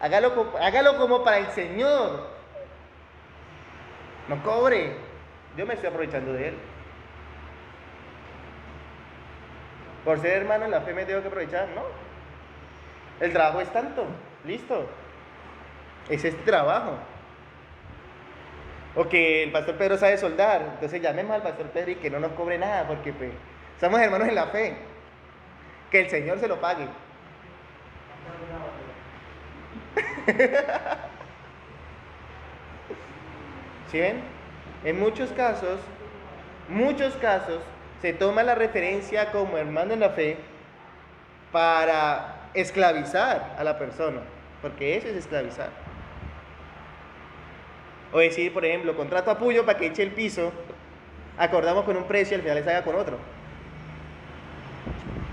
Hágalo como para el Señor. No cobre. Yo me estoy aprovechando de él. Por ser hermano en la fe me tengo que aprovechar, ¿no? El trabajo es tanto. Listo. Es este trabajo. O que el pastor Pedro sabe soldar, entonces llamemos al pastor Pedro y que no nos cobre nada, porque pues, somos hermanos en la fe. Que el Señor se lo pague. ¿Sí ven? En muchos casos, se toma la referencia como hermano en la fe para esclavizar a la persona, porque eso es esclavizar. O decir, por ejemplo, contrato a Puyo para que eche el piso, acordamos con un precio y al final le salga con otro.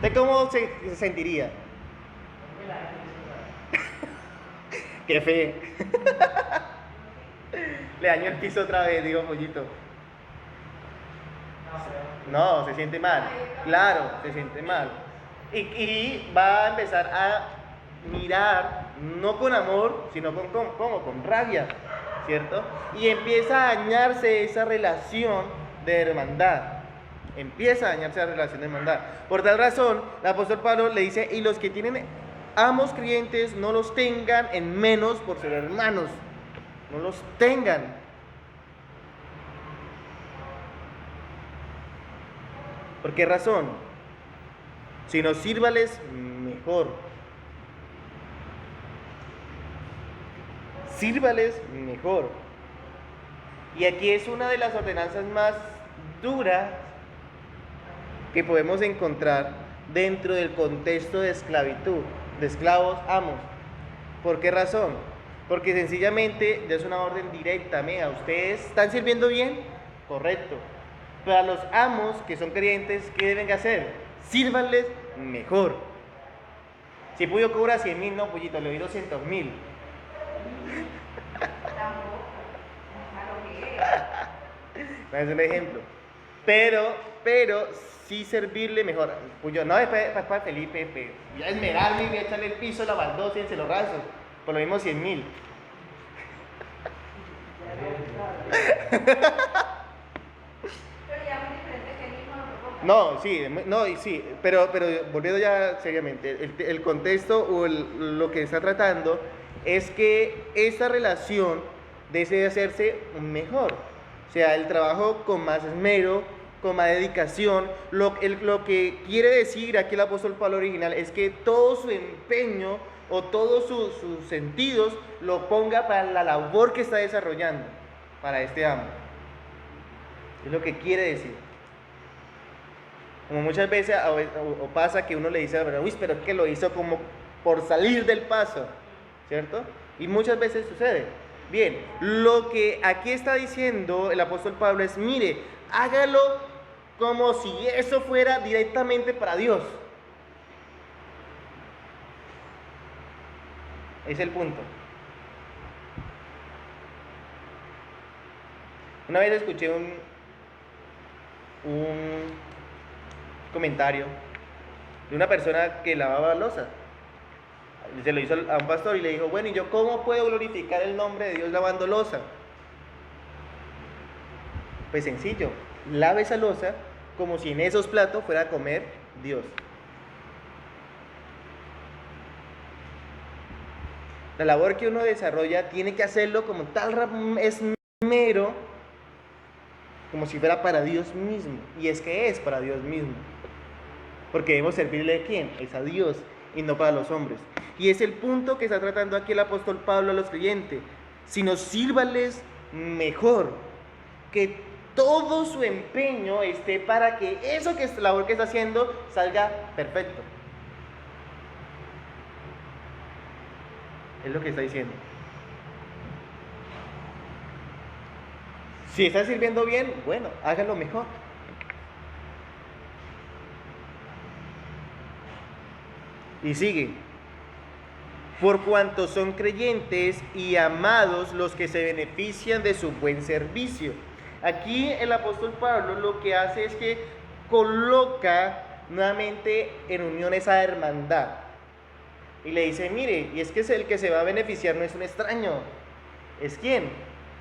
¿De cómo se sentiría? Qué fe. Le dañó el piso otra vez, digo Pollito. No, se siente mal. Claro, se siente mal. Y va a empezar a mirar, no con amor, sino con rabia, ¿cierto? Y empieza a dañarse esa relación de hermandad. Empieza a dañarse la relación de hermandad. Por tal razón, el apóstol Pablo le dice, y los que tienen amos creyentes no los tengan en menos por ser hermanos. No los tengan. ¿Por qué razón? Sino sírvales mejor. Sírvales mejor. Y aquí es una de las ordenanzas más duras que podemos encontrar dentro del contexto de esclavitud, de esclavos amos. ¿Por qué razón? Porque sencillamente es una orden directa. Mira, ¿ustedes están sirviendo bien? Correcto. Pero a los amos que son creyentes, ¿qué deben hacer? Sírvanles mejor. Si Puyo cobra 100.000, no, Pollito, le doy 200.000. Es un ejemplo. Pero sí servirle mejor. Puyo, no, es para Felipe, voy a esmerarme y voy a echarle el piso, la baldosa y el cielorrazo. Por lo mismo 100.000. No, sí, pero volviendo ya seriamente, el contexto o lo que está tratando es que esta relación debe hacerse mejor. O sea, el trabajo con más esmero, con más dedicación. Lo que quiere decir aquí el apóstol Pablo original es que todo su empeño o todos sus sentidos lo ponga para la labor que está desarrollando para este amo. Es lo que quiere decir. Como muchas veces o pasa que uno le dice a la persona, uy, pero es que lo hizo como por salir del paso, ¿cierto? Y muchas veces sucede. Bien, lo que aquí está diciendo el apóstol Pablo es, mire, hágalo como si eso fuera directamente para Dios. Es el punto. Una vez escuché un comentario de una persona que lavaba loza. Se lo hizo a un pastor y le dijo, bueno, ¿y yo cómo puedo glorificar el nombre de Dios lavando loza? Pues sencillo, lave esa loza como si en esos platos fuera a comer Dios. La labor que uno desarrolla tiene que hacerlo como tal esmero, como si fuera para Dios mismo. Y es que es para Dios mismo. Porque debemos servirle a quién? Es a Dios y no para los hombres. Y es el punto que está tratando aquí el apóstol Pablo a los creyentes. Sino sírvales mejor. Que todo su empeño esté para que eso que es la labor que está haciendo salga perfecto. Es lo que está diciendo. Si está sirviendo bien, bueno, hágalo mejor. Y sigue. Por cuanto son creyentes y amados los que se benefician de su buen servicio. Aquí el apóstol Pablo lo que hace es que coloca nuevamente en unión esa hermandad. Y le dice, mire, y es que es el que se va a beneficiar, no es un extraño. ¿Es quién?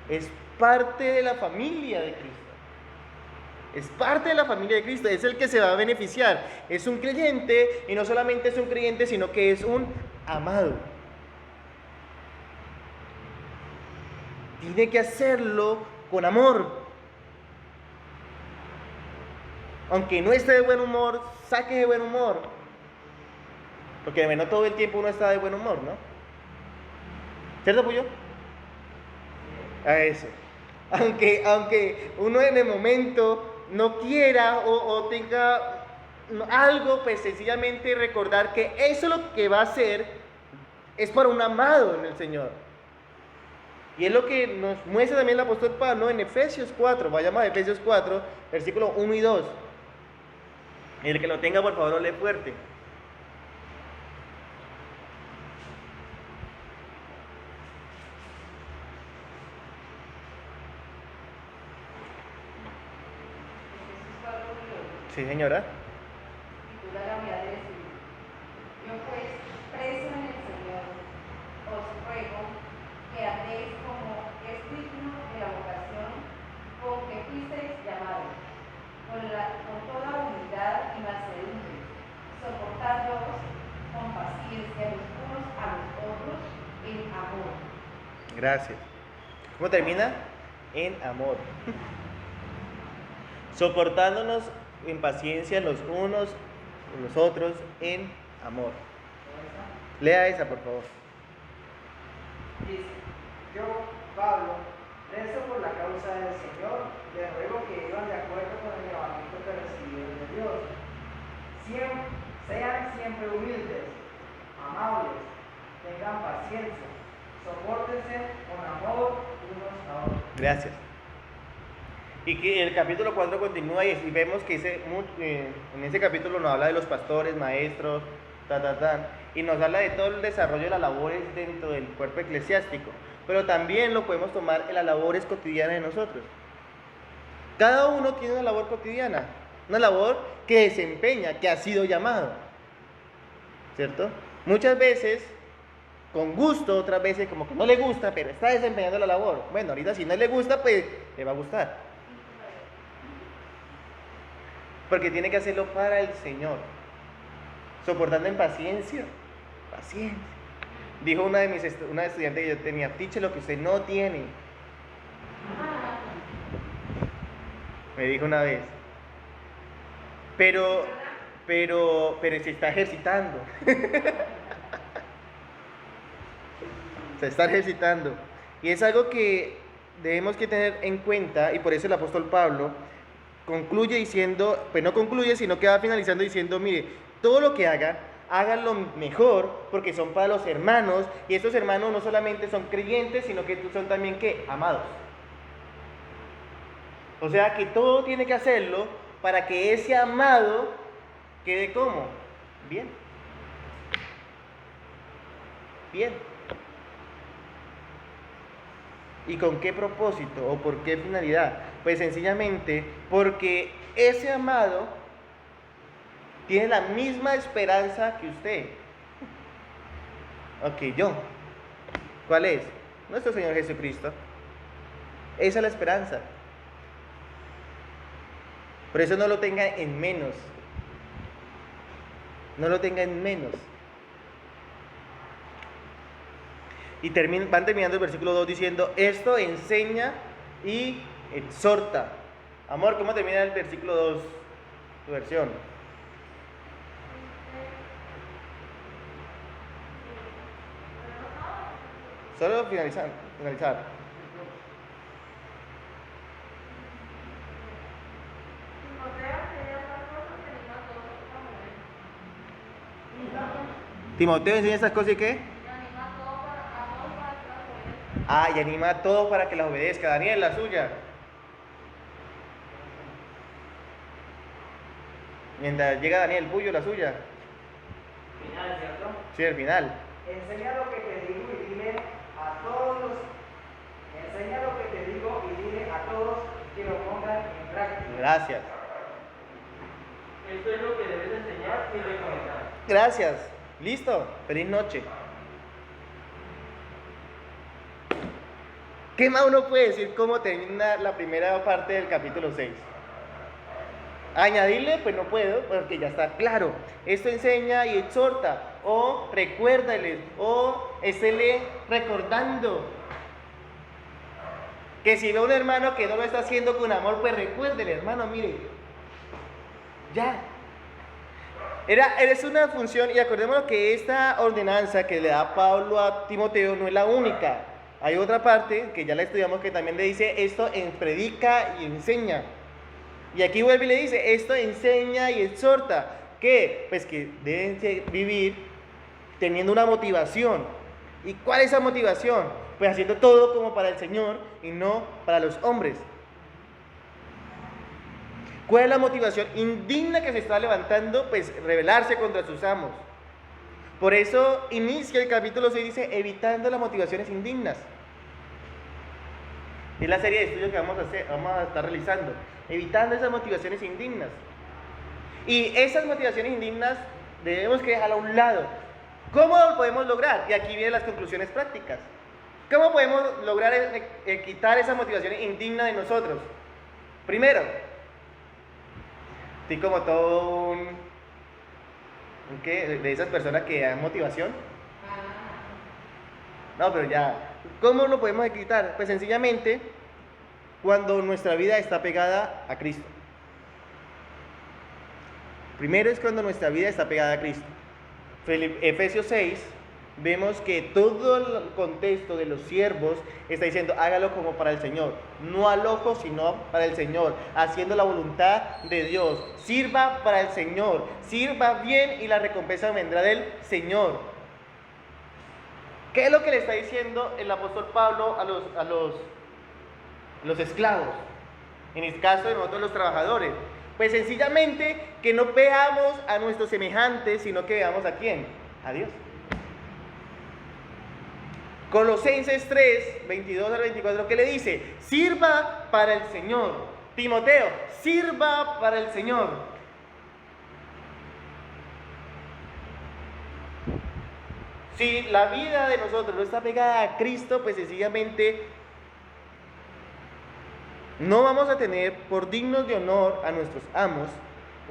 Es parte de la familia de Cristo. Es parte de la familia de Cristo, es el que se va a beneficiar. Es un creyente, y no solamente es un creyente, sino que es un amado. Tiene que hacerlo con amor. Aunque no esté de buen humor, saque de buen humor. Porque no todo el tiempo uno está de buen humor, ¿no? ¿Cierto, Puyo? A eso. Aunque uno en el momento no quiera o tenga algo, pues sencillamente recordar que eso lo que va a hacer es para un amado en el Señor. Y es lo que nos muestra también el apóstol Pablo en Efesios 4. Vayamos a Efesios 4, versículos 1 y 2. El que lo tenga, por favor, lee fuerte. Sí, señora. Titular la de decir, yo pues, preso en el Señor, os ruego que andéis como es digno de la vocación con que fuisteis llamados, con toda humildad y mansedumbre, soportándoos con paciencia los unos a los otros en amor. Gracias. ¿Cómo termina? En amor. Soportándonos en paciencia los unos con los otros en amor. Lea esa, por favor. Dice, yo, Pablo, preso por la causa del Señor, les ruego que vivan de acuerdo con el llamamiento que recibieron de Dios. Sean siempre humildes, amables, tengan paciencia, sopórtense con amor unos a otros. Gracias. Y que el capítulo 4 continúa y vemos que en ese capítulo nos habla de los pastores, maestros, y nos habla de todo el desarrollo de las labores dentro del cuerpo eclesiástico. Pero también lo podemos tomar en las labores cotidianas de nosotros. Cada uno tiene una labor cotidiana, una labor que desempeña, que ha sido llamado, ¿cierto? Muchas veces con gusto, otras veces como que no le gusta, pero está desempeñando la labor. Bueno, ahorita si no le gusta, pues le va a gustar. Porque tiene que hacerlo para el Señor. Soportando en paciencia. Paciencia. Dijo una estudiante que yo tenía, teacher, lo que usted no tiene. Me dijo una vez. Pero se está ejercitando. Se está ejercitando. Y es algo que debemos que tener en cuenta, y por eso el apóstol Pablo concluye diciendo, pues no concluye, sino que va finalizando diciendo, mire, todo lo que haga, háganlo mejor, porque son para los hermanos, y estos hermanos no solamente son creyentes, sino que son también, ¿qué? Amados. O sea que todo tiene que hacerlo para que ese amado quede como bien. Bien. ¿Y con qué propósito o por qué finalidad? Pues sencillamente porque ese amado tiene la misma esperanza que usted. Ok, yo. ¿Cuál es? Nuestro Señor Jesucristo. Esa es la esperanza. Por eso no lo tenga en menos. No lo tenga en menos. Y van terminando el versículo 2 diciendo, esto enseña y exhorta. Amor, ¿cómo termina el versículo 2? Tu versión. Solo finalizar. Timoteo enseña esas cosas y qué? Y anima a todos para que las obedezca. Daniel, la suya. Mientras llega Daniel, Puyo, la suya. Final, ¿cierto? Sí, el final. Enseña lo que te digo y dile a todos. Enseña lo que te digo y dile a todos que lo pongan en práctica. Gracias. Esto es lo que debes enseñar y recomendar. Gracias. Listo. Feliz noche. ¿Qué más uno puede decir cómo termina la primera parte del capítulo 6? Añadirle, pues no puedo, porque ya está claro. Esto enseña y exhorta, o recuérdales, o estéle recordando. Que si ve a un hermano que no lo está haciendo con amor, pues recuérdele, hermano, mire. Ya. Es una función, y acordémonos que esta ordenanza que le da Pablo a Timoteo no es la única. Hay otra parte que ya la estudiamos que también le dice esto predica y enseña. Y aquí vuelve y le dice esto enseña y exhorta. ¿Qué? Pues que deben vivir teniendo una motivación. ¿Y cuál es esa motivación? Pues haciendo todo como para el Señor y no para los hombres. ¿Cuál es la motivación indigna que se está levantando? Pues rebelarse contra sus amos. Por eso inicia el capítulo 6, dice, evitando las motivaciones indignas. Es la serie de estudios que vamos a estar realizando. Evitando esas motivaciones indignas. Y esas motivaciones indignas debemos que dejarlas a un lado. ¿Cómo lo podemos lograr? Y aquí vienen las conclusiones prácticas. ¿Cómo podemos lograr quitar esa motivación indigna de nosotros? Primero, estoy como todo ¿qué? De esas personas que dan motivación. No, pero ya, ¿cómo lo podemos quitar? Pues sencillamente, cuando nuestra vida está pegada a Cristo. Primero es cuando nuestra vida está pegada a Cristo. Efesios 6, vemos que todo el contexto de los siervos está diciendo, hágalo como para el Señor, no al ojo, sino para el Señor, haciendo la voluntad de Dios. Sirva para el Señor, sirva bien y la recompensa vendrá del Señor. ¿Qué es lo que le está diciendo el apóstol Pablo a los esclavos? En el caso de nosotros los trabajadores. Pues sencillamente que no veamos a nuestros semejantes, sino que veamos a quién, a Dios. Colosenses 3, 22 al 24, ¿qué le dice? Sirva para el Señor. Timoteo, sirva para el Señor. Si la vida de nosotros no está pegada a Cristo, pues sencillamente no vamos a tener por dignos de honor a nuestros amos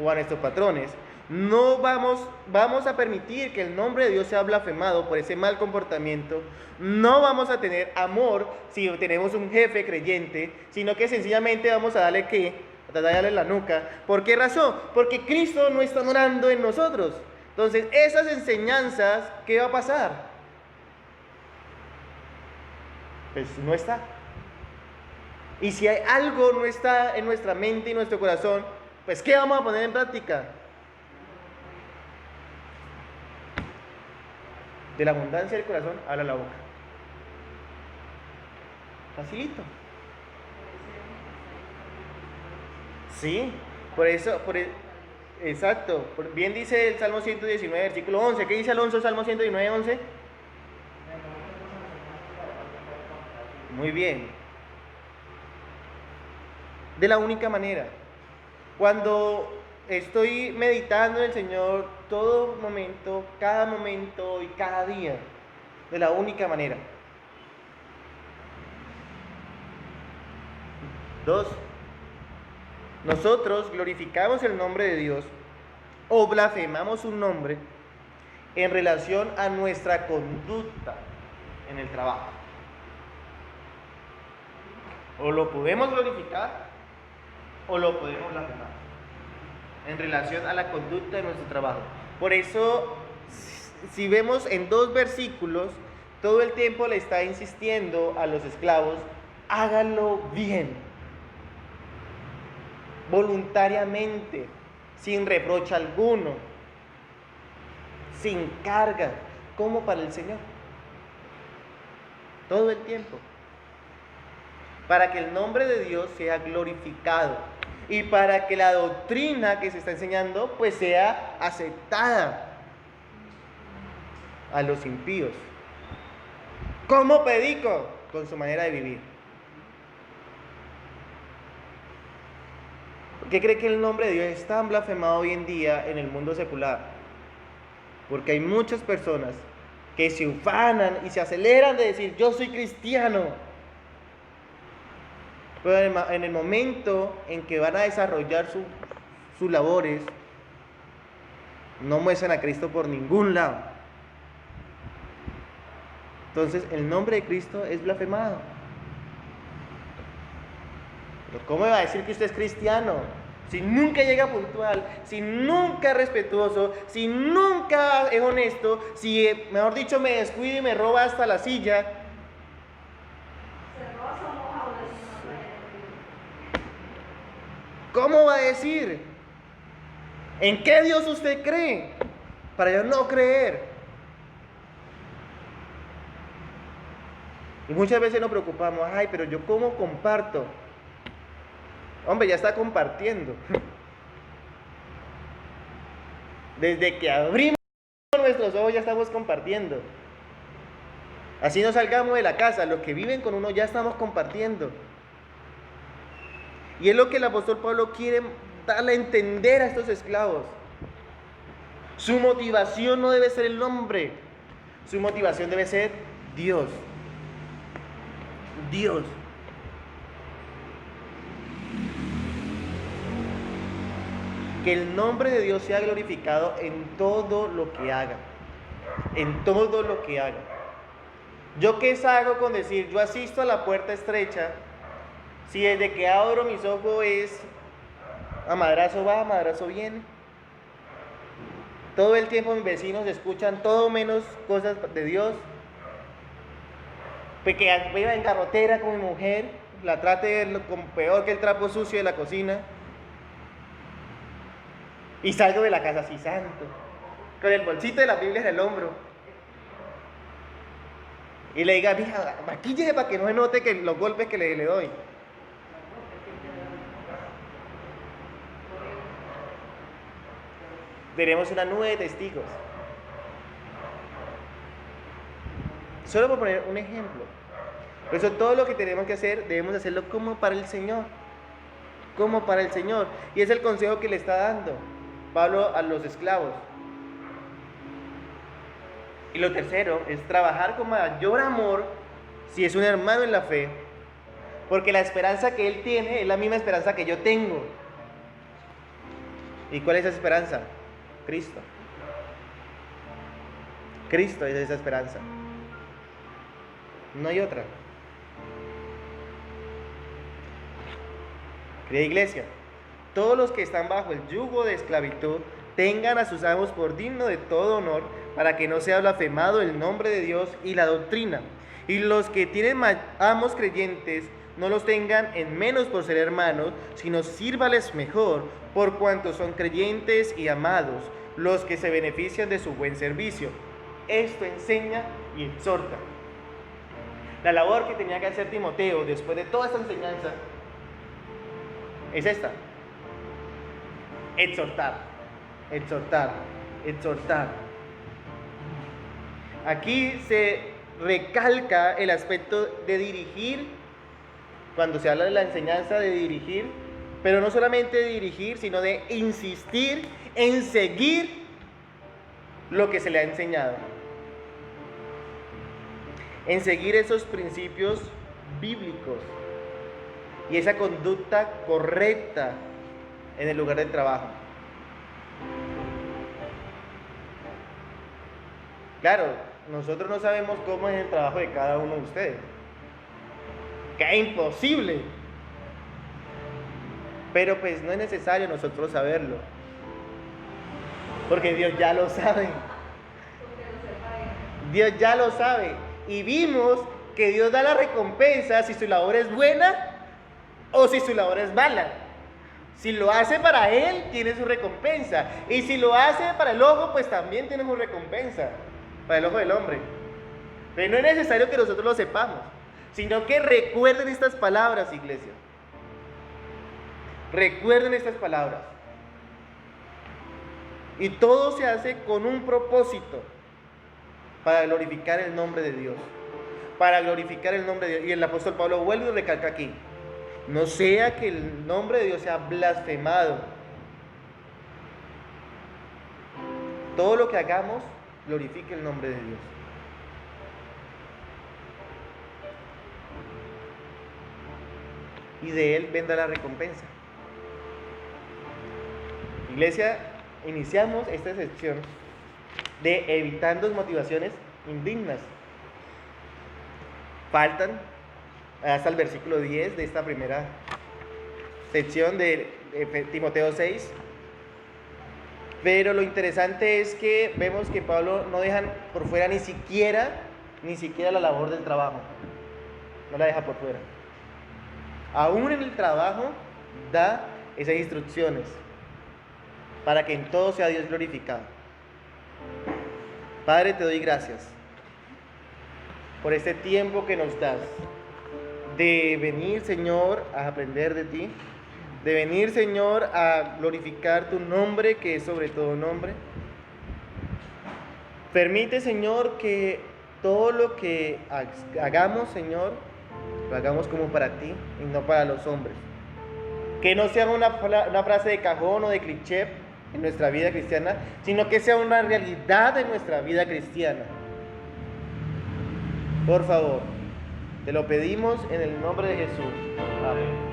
o a nuestros patrones. No vamos a permitir que el nombre de Dios sea blasfemado por ese mal comportamiento. No vamos a tener amor si tenemos un jefe creyente, sino que sencillamente vamos a darle darle la nuca. ¿Por qué razón? Porque Cristo no está morando en nosotros. Entonces, esas enseñanzas, ¿qué va a pasar? Pues no está. Y si hay algo no está en nuestra mente y nuestro corazón, pues ¿qué vamos a poner en práctica? De la abundancia del corazón habla la boca. Facilito. Sí, exacto. Bien dice el Salmo 119, versículo 11. ¿Qué dice Alonso, Salmo 119, 11? Muy bien. De la única manera. Cuando estoy meditando en el Señor todo momento, cada momento y cada día, de la única manera. 2. Nosotros glorificamos el nombre de Dios o blasfemamos su nombre en relación a nuestra conducta en el trabajo. O lo podemos glorificar o lo podemos blasfemar en relación a la conducta de nuestro trabajo. Por eso, si vemos en 2 versículos, todo el tiempo le está insistiendo a los esclavos, háganlo bien, voluntariamente, sin reproche alguno, sin carga, como para el Señor. Todo el tiempo. Para que el nombre de Dios sea glorificado y para que la doctrina que se está enseñando pues sea aceptada a los impíos. ¿Cómo predico? Con su manera de vivir. ¿Por qué cree que el nombre de Dios es tan blasfemado hoy en día en el mundo secular? Porque hay muchas personas que se ufanan y se aceleran de decir, yo soy cristiano. Pero en el momento en que van a desarrollar sus labores, no muestran a Cristo por ningún lado. Entonces, el nombre de Cristo es blasfemado. Pero ¿cómo va a decir que usted es cristiano? Si nunca llega puntual, si nunca es respetuoso, si nunca es honesto, si, mejor dicho, me descuida y me roba hasta la silla. ¿Cómo va a decir? ¿En qué Dios usted cree? Para yo no creer. Y muchas veces nos preocupamos, ay, pero yo ¿cómo comparto? Hombre, ya está compartiendo. Desde que abrimos nuestros ojos ya estamos compartiendo. Así no salgamos de la casa, los que viven con uno ya estamos compartiendo. Y es lo que el apóstol Pablo quiere darle a entender a estos esclavos. Su motivación no debe ser el hombre, su motivación debe ser Dios. Dios. Que el nombre de Dios sea glorificado en todo lo que haga. En todo lo que haga. ¿Yo qué hago con decir, yo asisto a la puerta estrecha, si desde que abro mis ojos es a madrazo va, a madrazo viene? Todo el tiempo mis vecinos escuchan todo menos cosas de Dios. Pues que viva en garrotera con mi mujer, la trate como peor que el trapo sucio de la cocina. Y salgo de la casa así santo, con el bolsito de la Biblia en el hombro. Y le diga, mija, maquíllese para que no se note que los golpes que le doy. Veremos una nube de testigos. Solo por poner un ejemplo. Por eso todo lo que tenemos que hacer, debemos hacerlo como para el Señor. Como para el Señor. Y es el consejo que le está dando Pablo a los esclavos. Y lo tercero es trabajar con mayor amor si es un hermano en la fe. Porque la esperanza que él tiene es la misma esperanza que yo tengo. ¿Y cuál es esa esperanza? Cristo. Cristo es esa esperanza. No hay otra. Querida iglesia, todos los que están bajo el yugo de esclavitud tengan a sus amos por digno de todo honor, para que no sea blasfemado el nombre de Dios y la doctrina. Y los que tienen amos creyentes, no los tengan en menos por ser hermanos, sino sírvales mejor, por cuanto son creyentes y amados, los que se benefician de su buen servicio. Esto enseña y exhorta. La labor que tenía que hacer Timoteo después de toda esta enseñanza es esta: exhortar, exhortar, exhortar. Aquí se recalca el aspecto de dirigir, cuando se habla de la enseñanza de dirigir, pero no solamente de dirigir, sino de insistir en seguir lo que se le ha enseñado, en seguir esos principios bíblicos y esa conducta correcta en el lugar del trabajo. Claro, nosotros no sabemos cómo es el trabajo de cada uno de ustedes, que es imposible, pero pues no es necesario nosotros saberlo, porque Dios ya lo sabe. Dios ya lo sabe. Y vimos que Dios da la recompensa si su labor es buena o si su labor es mala. Si lo hace para Él, tiene su recompensa. Y si lo hace para el ojo, pues también tiene su recompensa, para el ojo del hombre. Pero no es necesario que nosotros lo sepamos, sino que recuerden estas palabras, iglesia. Recuerden estas palabras. Y todo se hace con un propósito: para glorificar el nombre de Dios. Para glorificar el nombre de Dios. Y el apóstol Pablo vuelve y recalca aquí: no sea que el nombre de Dios sea blasfemado. Todo lo que hagamos glorifique el nombre de Dios. Y de Él vendrá la recompensa. Iglesia, iniciamos esta sección de evitando motivaciones indignas. Faltan hasta el versículo 10 de esta primera sección de Timoteo 6. Pero lo interesante es que vemos que Pablo no deja por fuera ni siquiera la labor del trabajo. No la deja por fuera. Aún en el trabajo da esas instrucciones para que en todo sea Dios glorificado. Padre, te doy gracias por este tiempo que nos das de venir, Señor, a aprender de ti, de venir, Señor, a glorificar tu nombre, que es sobre todo nombre. Permite, Señor, que todo lo que hagamos, Señor, lo hagamos como para ti y no para los hombres. Que no sea una frase de cajón o de cliché en nuestra vida cristiana, sino que sea una realidad en nuestra vida cristiana. Por favor, te lo pedimos en el nombre de Jesús. Amén.